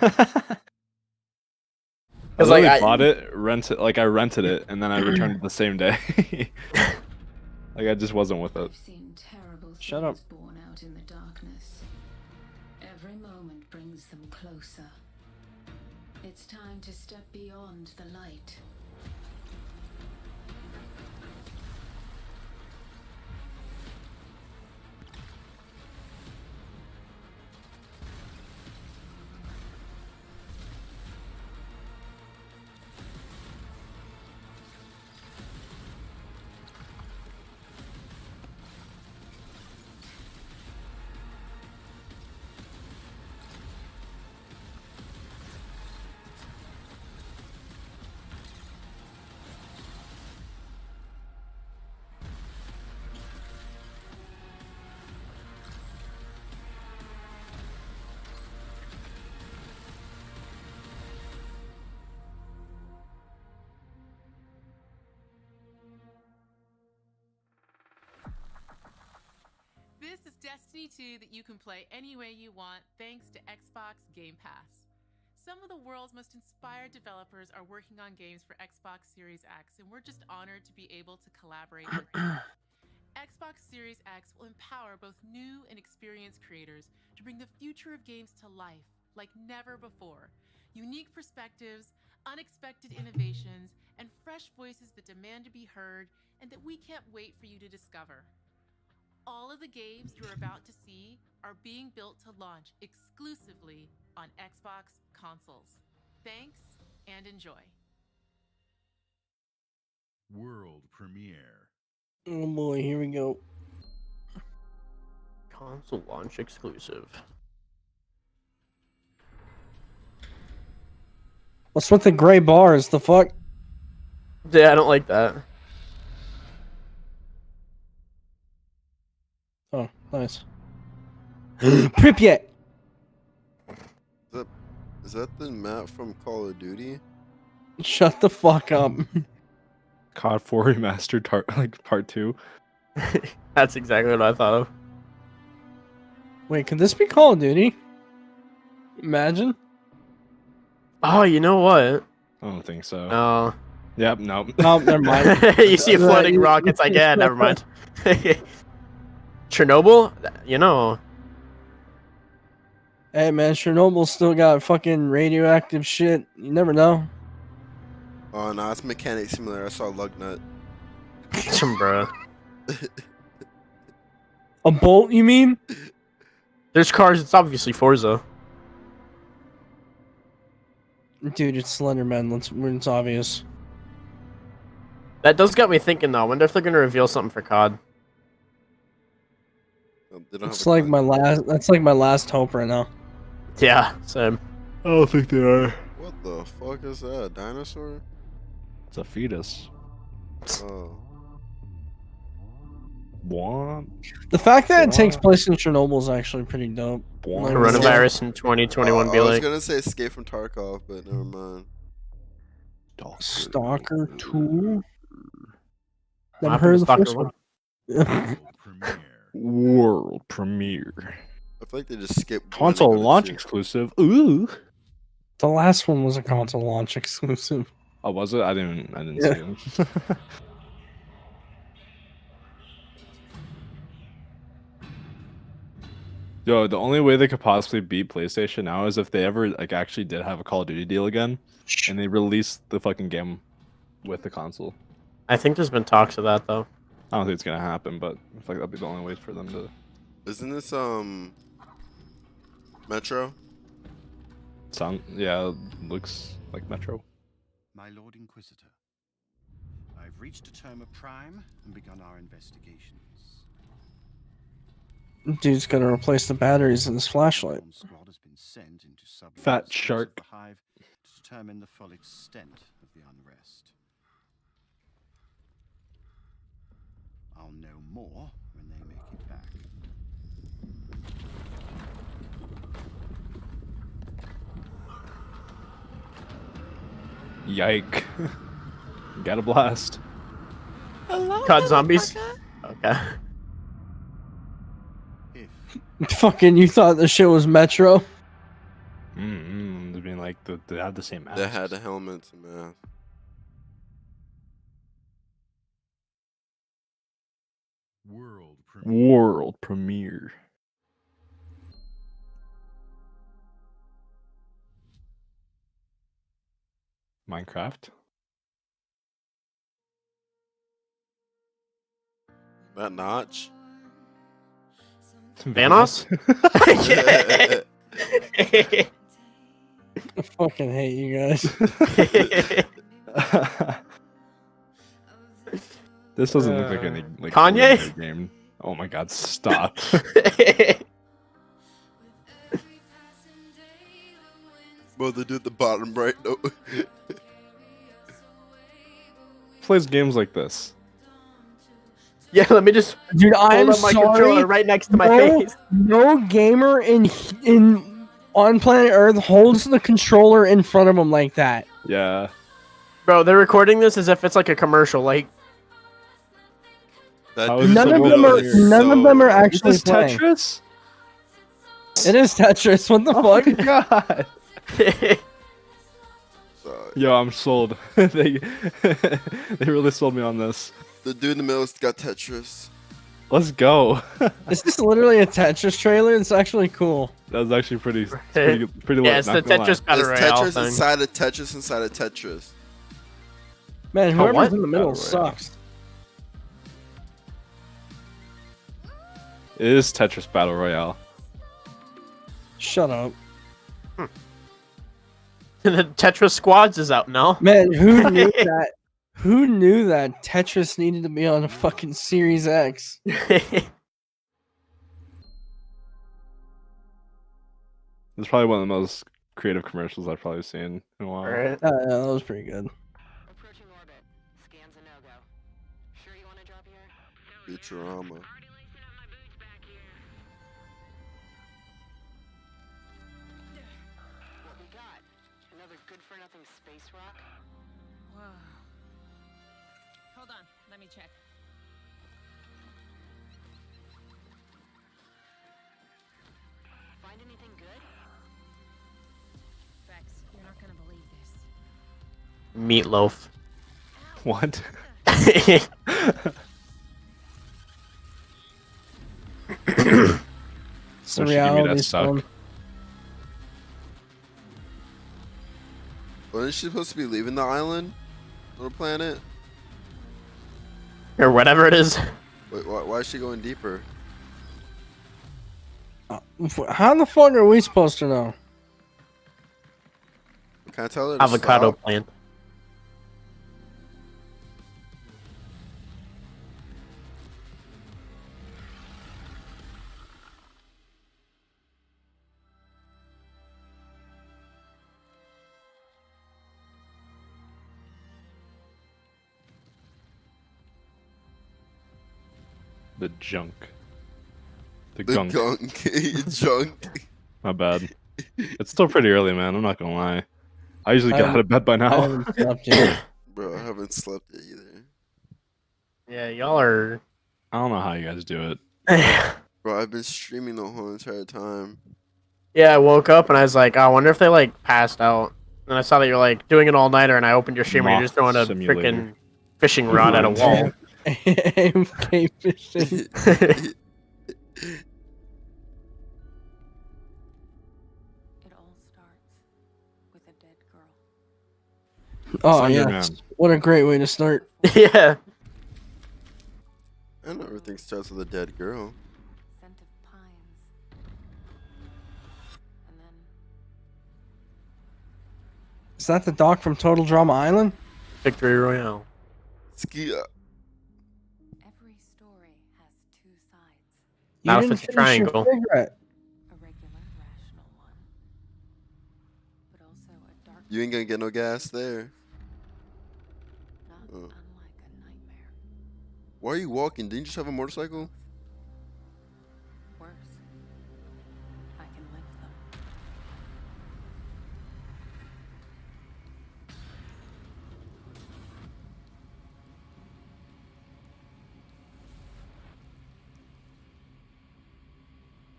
I like, bought it, I rented it, and then I returned it the same day. Like I just wasn't with it. Shut up. Born out in the darkness. Every moment brings them closer. It's time to step beyond the light. see too that you can play any way you want thanks to Xbox Game Pass. Some of the world's most inspired developers are working on games for Xbox Series X, and we're just honored to be able to collaborate with them. Xbox Series X will empower both new and experienced creators to bring the future of games to life like never before. Unique perspectives, unexpected innovations, and fresh voices that demand to be heard and that we can't wait for you to discover. All of the games you're about to see are being built to launch exclusively on Xbox consoles. Thanks and enjoy. World premiere. Oh boy, here we go. Console launch exclusive. What's with the gray bars? The fuck? Yeah, I don't like that. Oh, nice. Pripyat! Is that the map from Call of Duty? Shut the fuck up. COD 4 Remastered like Part 2. That's exactly what I thought of. Wait, could this be Call of Duty? Imagine. Oh, you know what? I don't think so. No. Yep, nope. No, never mind. You see floating rockets, like, yeah, never mind. Chernobyl? You know. Hey, man, Chernobyl still got fucking radioactive shit. You never know. Oh, no, it's Mechanic Simulator. I saw Lugnut. Bro. A bolt, you mean? There's cars, it's obviously Forza. Dude, it's Slenderman. It's obvious. That does get me thinking, though. I wonder if they're going to reveal something for COD. It's like my last. That's like my last hope right now. Yeah, same. I don't think they are. What the fuck is that? A dinosaur? It's a fetus. Oh. What? The fact that it takes place in Chernobyl is actually pretty dope. Like, Coronavirus in 2021 be I was like. gonna say Escape from Tarkov, but never mind. Stalker 2? What Never heard of the happened first to one. World premiere. I feel like they just skipped Console launch exclusive. Ooh. The last one was a console launch exclusive. Oh, was it? I didn't Yeah. see it. Yo, the only way they could possibly beat PlayStation now is if they ever like actually did have a Call of Duty deal again, and they released the fucking game with the console. I think there's been talks of that, though. I don't think it's gonna happen, but I feel like that'd be the only way for them to. Isn't this Metro? Yeah, looks like Metro. My Lord Inquisitor, I've reached a term of prime and begun our investigations. Dude's gonna replace the batteries in his flashlight. Squad has been sent into Fat shark. the hive to determine the full extent of the unrest. I'll know more when they make it back. Yike! Got a blast. COD Zombies? Okay. Fucking, you thought the shit was Metro? I mean, like they have the same mask. They had the helmets and mask. World premiere. Minecraft. That Notch. Vanos? I fucking hate you guys. This doesn't look like any like Kanye? real game. Oh my god, stop. Well, they did the bottom right note. Plays games like this. Yeah, let me just Dude, I'm hold up my sorry. controller right next to my face. No gamer on planet Earth holds the controller in front of him like that. Yeah. Bro, they're recording this as if it's like a commercial. Like, None of them are actually Is this playing. Tetris? It is Tetris. What the Oh fuck? my god. Yo, I'm sold. they really sold me on this. The dude in the middle's got Tetris. Let's go. Is this literally a Tetris trailer? It's actually cool. That was actually pretty Yeah, lit. it's the Tetris Battle It's Royale Tetris thing. inside of Tetris inside of Tetris. Man, Oh, whoever's what? in the middle Battle Royale. sucks. It is Tetris Battle Royale. Shut up. The Tetris Squads is out now. Man, who knew that? Who knew that Tetris needed to be on a fucking Series X? It's probably one of the most creative commercials I've probably seen in a while. Right. Yeah, that was pretty good. Futurama. Whoa. Hold on, let me check. Find anything good? Vex, you're not gonna believe this. Meatloaf. What? It's a Wish you gave me that reality suck. film. Wasn't she supposed to be leaving the island? Or the planet? Or whatever it is. Wait, why is she going deeper? How the fuck are we supposed to know? Can I tell her to Avocado stop? plant. The junk. The The gunk. Junk. My bad. It's still pretty early, man. I'm not gonna lie. I usually get I out of bed by I now. haven't slept yet. Bro, I haven't slept yet either. Yeah, y'all are. I don't know how you guys do it. Bro, I've been streaming the whole entire time. Yeah, I woke up and I was like, oh, I wonder if they like passed out. And I saw that you're like doing an all nighter, and I opened your stream and you're just throwing a Moth simulator. freaking fishing rod at a wall. AFK fishing. It all starts with a dead girl. Oh Slender yeah, Man. what a great way to start. Yeah. I know everything starts with a dead girl. Scent of pines. And then Is that the doc from Total Drama Island? Victory Royale. Skia. every story has two sides. You Not if didn't it's a finish your triangle. cigarette. A regular, rational one. But also a dark You ain't gonna get no gas there. not Oh. unlike a nightmare. Why are you walking? Didn't you just have a motorcycle? Worse. I can live them.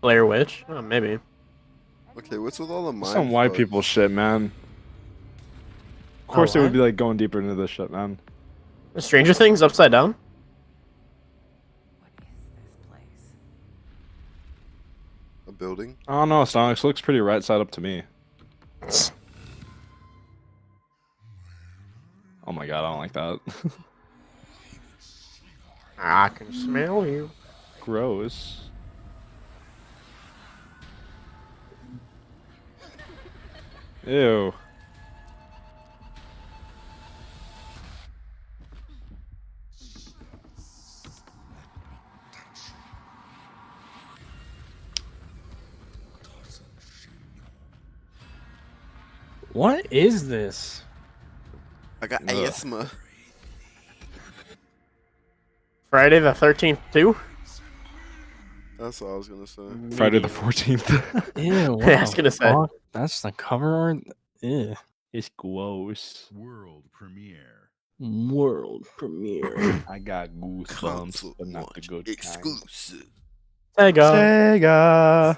Blair Witch? Oh, maybe. Okay, what's with all the mind Some white fuck? people shit, man. Of course, they would what? be like going deeper into this shit, man. Stranger Things upside down? What is this place? A building? I don't know, Stonix looks pretty right side up to me. Oh my god, I don't like that. I can smell you. Gross. Ew. What is this? I got Ugh. asthma. Friday the 13th, too? That's what I was gonna say. Friday the 14th. Ew, what Yeah, I was the gonna say. fuck? That's the cover art? Ew. It's gross. World premiere. World premiere. I got goosebumps, Console but not the launch good kind. exclusive. Sega. Sega.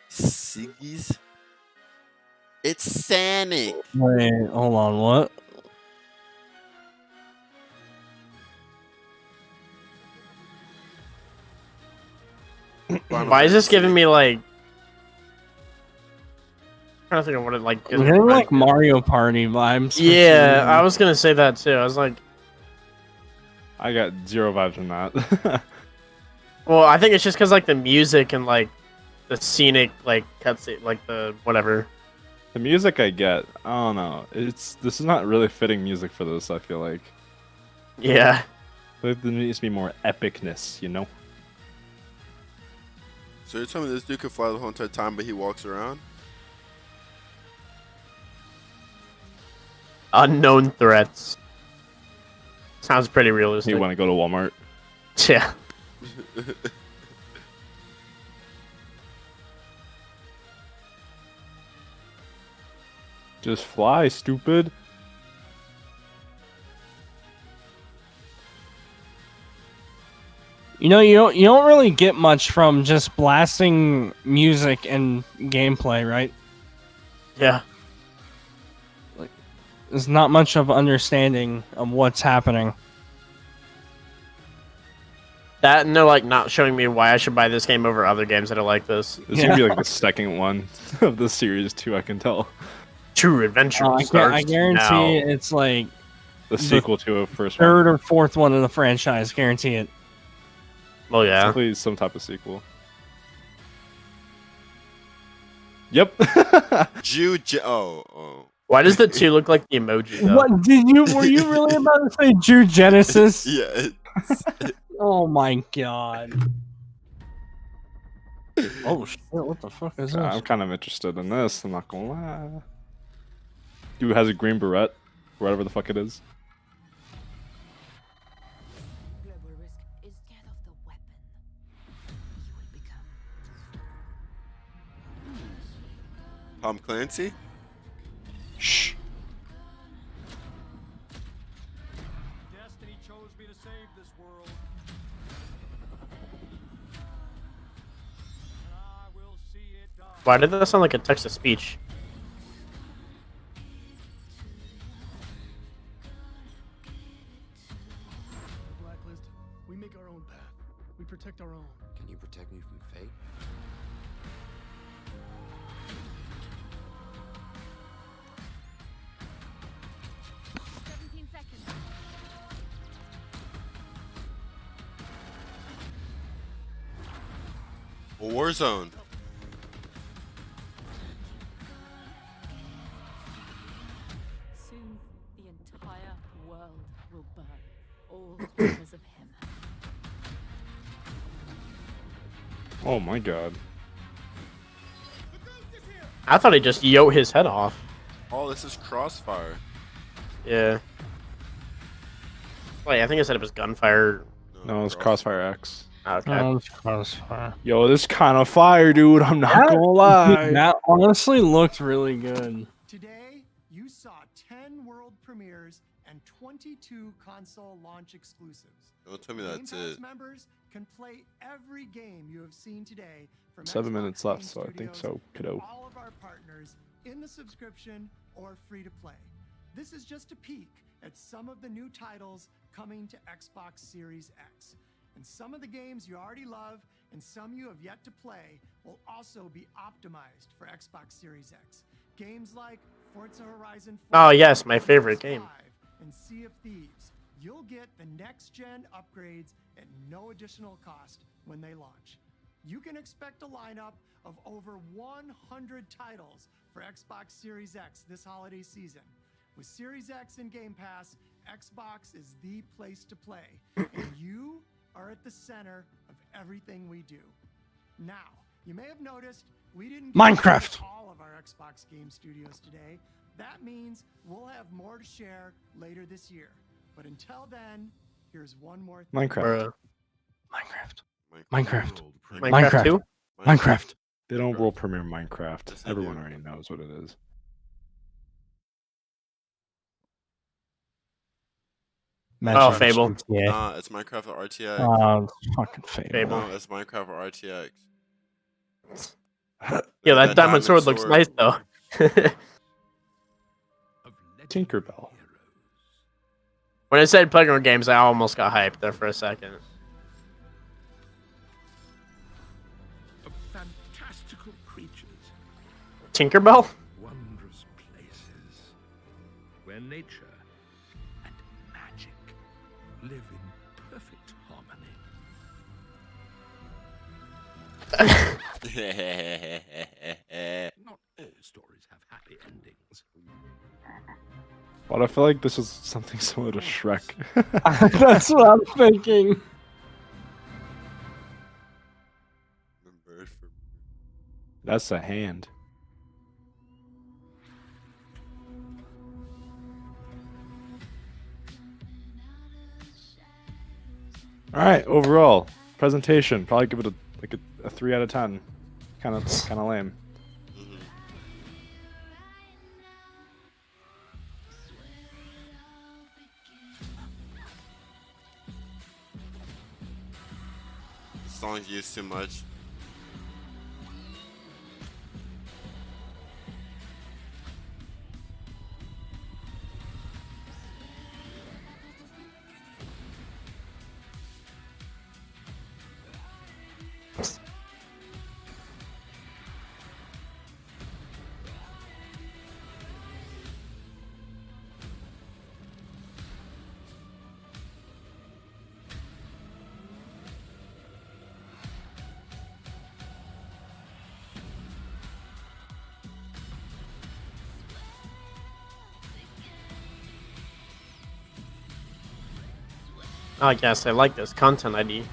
Siggy's. It's Sonic. Wait, hold on, what? Why is this giving me like? I'm trying to think of what it like. I'm getting like Mario Party vibes. for Yeah, some I reason. was gonna say that too. I was like, I got 0 vibes from that. well, I think it's just because like the music and like the scenic like cutscene, like the whatever. The music I get, I don't know. This is not really fitting music for this. I feel like. Yeah. Like, there needs to be more epicness, you know. So you're telling me this dude could fly the whole entire time, but he walks around? Unknown threats. Sounds pretty realistic. You want to go to Walmart? Yeah. Just fly, stupid. You know, you don't really get much from just blasting music and gameplay, right? Yeah. Like, there's not much of understanding of what's happening. That and they're like not showing me why I should buy this game over other games that are like this. This is gonna be like the second one of the series too. I can tell. True Adventure. I guarantee it's like The sequel to a first one. third or fourth one in the franchise. Guarantee it. Oh yeah. Please, some type of sequel. Yep. Oh. Why does the 2 look like the emoji though? What did you? Were you really about to say Jew Genesis? Yeah. Oh my god. Oh shit! What the fuck is this? I'm kind of interested in this. I'm not gonna lie. Dude has a green beret, whatever the fuck it is. Tom Clancy? Shh. Destiny chose me to save this world. And I will see it done. Why did that sound like a text to speech? Blacklist, we make our own path. We protect our own. Can you protect me from fate? Warzone. Soon, the entire world will burn, all because of him. Oh my god. I thought he just yote his head off. Oh, this is Crossfire. Yeah. Wait, I think I said it was Gunfire. No, it's Crossfire X. Okay. Oh, it's Crossfire. Yo, this kind of fire, dude. I'm not gonna lie. That honestly looked really good. Today, you saw 10 world premieres and 22 console launch exclusives. Don't tell me Game that's Pass it. members can play every game you have seen today from 7 Xbox minutes left, Game so I think Studios, so, kiddo. all of our partners in the subscription or free to play. This is just a peek at some of the new titles coming to Xbox Series X. And some of the games you already love and some you have yet to play will also be optimized for Xbox Series X. Games like Forza Horizon 4, Oh yes, my favorite game. and Sea of Thieves. You'll get the next-gen upgrades at no additional cost when they launch. You can expect a lineup of over 100 titles for Xbox Series X this holiday season. With Series X and Game Pass, Xbox is the place to play, and you are at the center of everything we do. Now, you may have noticed we didn't get Minecraft. to all of our Xbox Game Studios today. That means we'll have more to share later this year. But until then, here's one more thing. Minecraft. Minecraft. Minecraft 2? Minecraft. They don't world premiere Minecraft. Everyone already knows what it is. Oh, Fable. It's Minecraft or RTX. Oh, it's fucking Fable. Fable. No, it's Minecraft or RTX. Yeah, that diamond sword looks nice though. Tinkerbell. When I said Playground Games, I almost got hyped there for a second. Of fantastical creatures. Tinkerbell? Wondrous places. Where nature and magic live in perfect harmony. Not all stories have happy endings. But I feel like this is something similar to Shrek. That's what I'm thinking. That's a hand. All right, overall presentation, probably give it a 3 out of 10. Kind of lame. This song's used too much. I guess I like this content ID.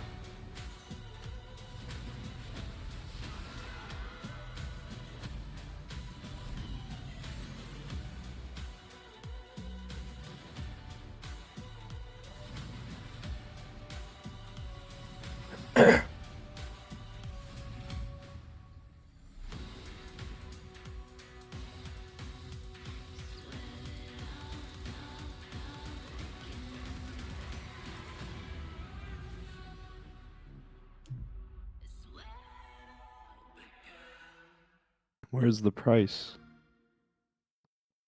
Where's the price?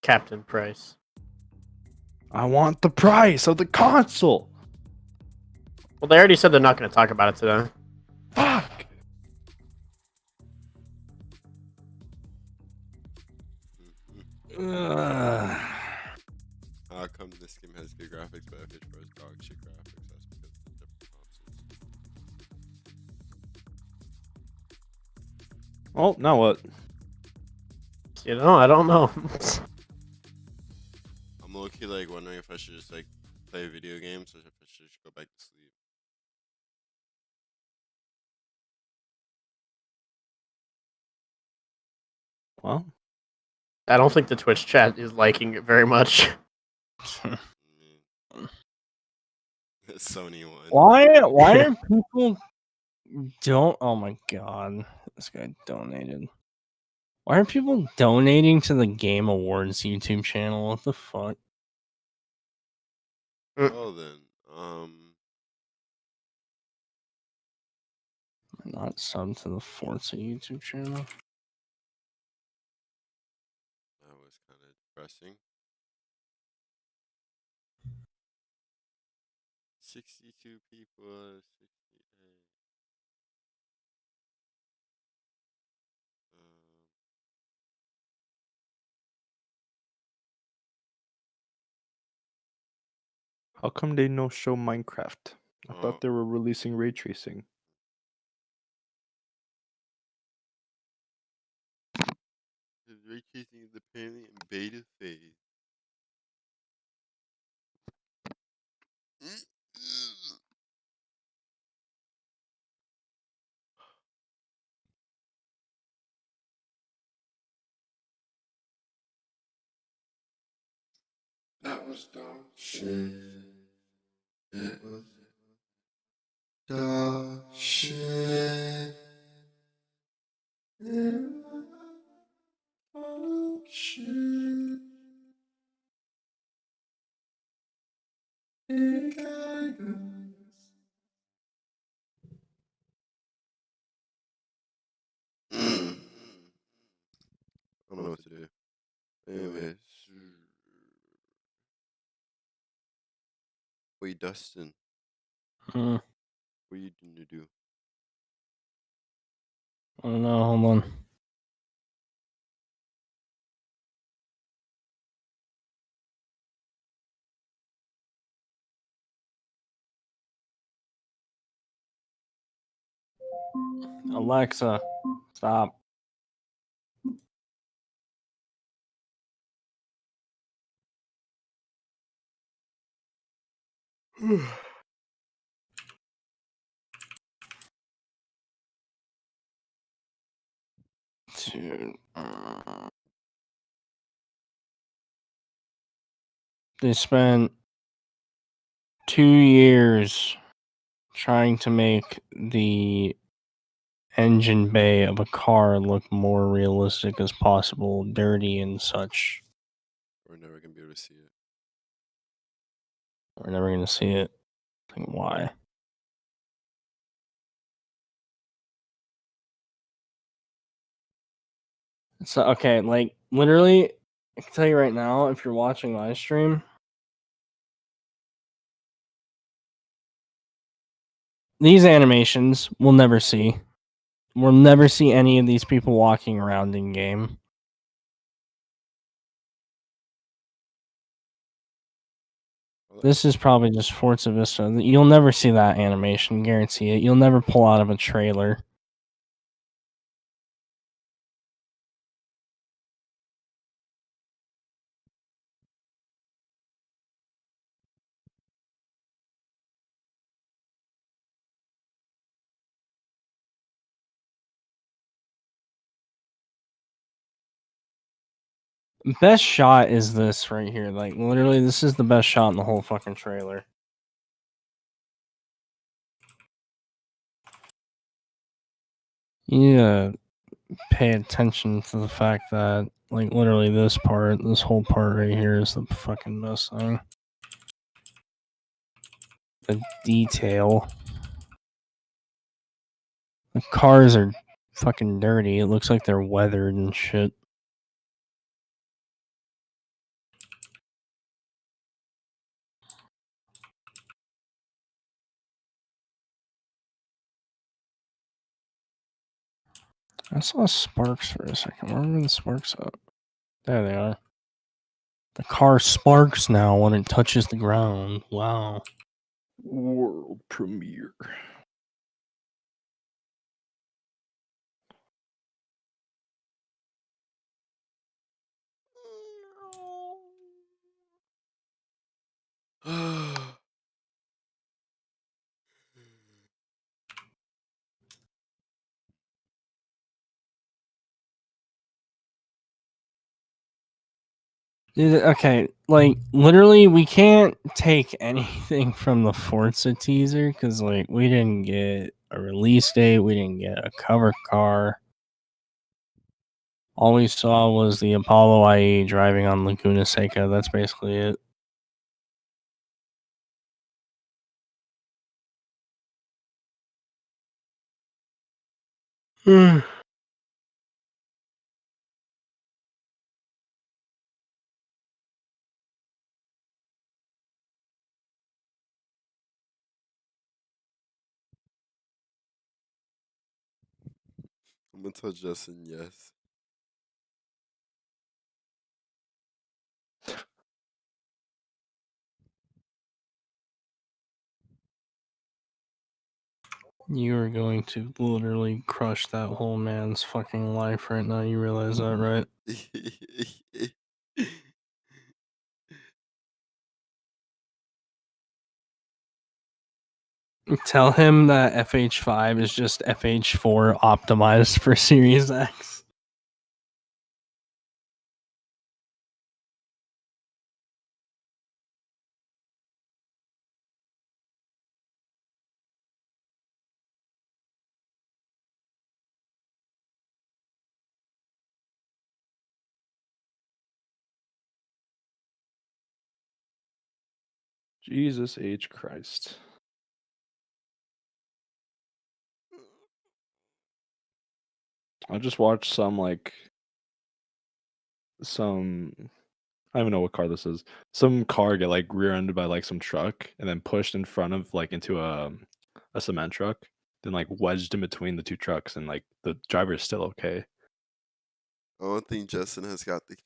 Captain Price. I want the price of the console. Well, they already said they're not going to talk about it today. Fuck. How come this game has good graphics, but if it shows dog shit graphics, that's because of the different consoles. Oh, now what? You know, I don't know. I'm low-key like wondering if I should just like play video games or if I should just go back to sleep. Well, I don't think the Twitch chat is liking it very much. Sony one. Why are people don't? Oh my god, this guy donated. Why are people donating to the Game Awards YouTube channel? What the fuck? Well then, Not sub to the Forza YouTube channel. that was kind of depressing. 62 people, 68. how come they no show Minecraft? I thought they were releasing ray tracing. The ray tracing is apparently in beta phase. That was dog shit. It was dog shit. It was dog shit. It got us. Anyways. Wait, Dustin. Hmm. What are you going to do? I don't know. Hold on. Alexa, stop. Dude. They spent 2 years trying to make the engine bay of a car look more realistic as possible, dirty and such. We're never going to be able to see it. We're never gonna see it. Like, why? So okay, like literally, I can tell you right now, if you're watching my stream, these animations we'll never see. We'll never see any of these people walking around in game. This is probably just Forza Vista. You'll never see that animation, guarantee it. You'll never pull out of a trailer. Best shot is this right here. Like, literally, this is the best shot in the whole fucking trailer. Yeah, pay attention to the fact that, like, literally this whole part right here is the fucking best thing. The detail. The cars are fucking dirty. It looks like they're weathered and shit. I saw sparks for a second. Where are the sparks at? There they are. The car sparks now when it touches the ground. Wow. World premiere. Dude, okay, like, literally, we can't take anything from the Forza teaser, because, like, we didn't get a release date, we didn't get a cover car. All we saw was the Apollo IE driving on Laguna Seca, that's basically it. I'm going to tell Justin yes. You are going to literally crush that whole man's fucking life right now, you realize that, right? Tell him that FH5 is just FH4 optimized for Series X. Jesus H. Christ. I just watched some, like, some I don't even know what car this is. Some car get like rear-ended by like some truck and then pushed in front of like into a cement truck, then like wedged in between the two trucks and like the driver is still okay. I don't think Justin has got the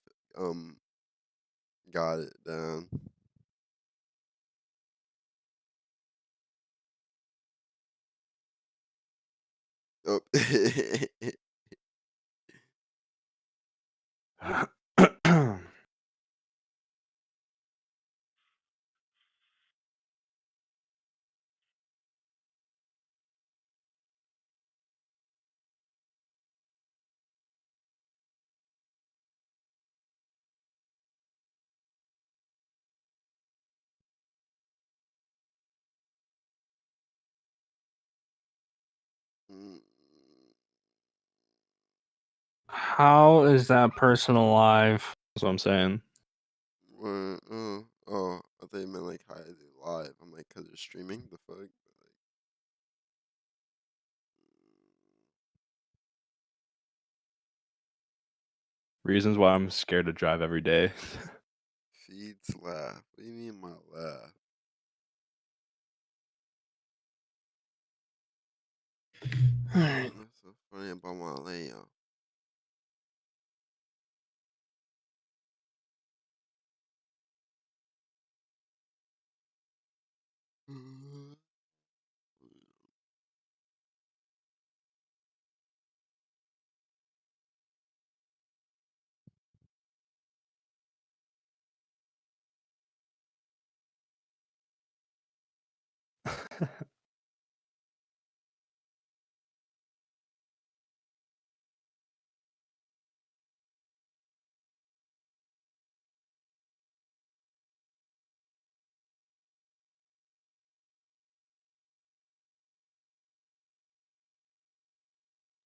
got it down. Oh. How is that person alive? That's what I'm saying. Oh, I thought you meant like how is it live? I'm like, cause they're streaming. The fuck? Reasons why I'm scared to drive every day. Feeds laugh. What do you mean my laugh? Alright. What's so funny about my layout?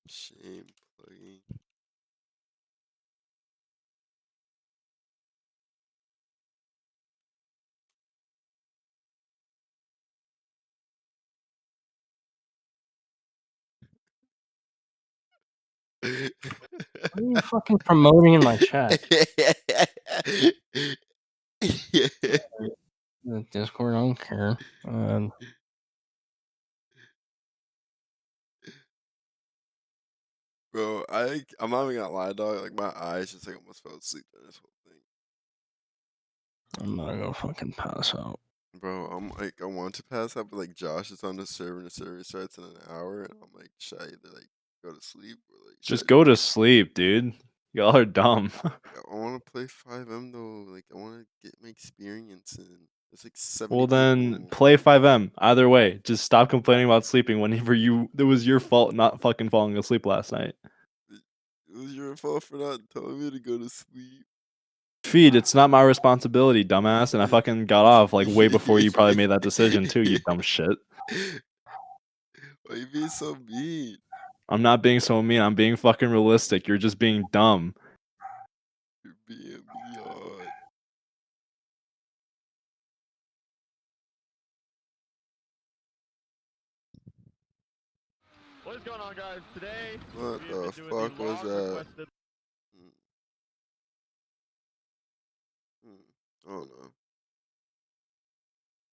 Shame plugging. What are you fucking promoting in my chat? The Discord, I don't care. Bro, I'm not even gonna lie, dog. Like my eyes just like almost fell asleep during this whole thing. I'm not gonna fucking pass out. Bro, I'm like I want to pass out, but like Josh is on the server and the server starts in an hour, and I'm like, should I either like go to sleep or like Just go to sleep, dude. Y'all are dumb. I want to play 5M though. Like I want to get my experience in. It's like 70 Well then people. play 5M. Either way, just stop complaining about sleeping whenever it was your fault not fucking falling asleep last night. It was your fault for not telling me to go to sleep. Feed, it's not my responsibility, dumbass, and I fucking got off like way before you probably made that decision too, you dumb shit. Why you being so mean? I'm not being so mean, I'm being fucking realistic. You're just being dumb. You're being beyond. What is going on, guys? Today, What we have the been doing fuck was that? requested. I don't know.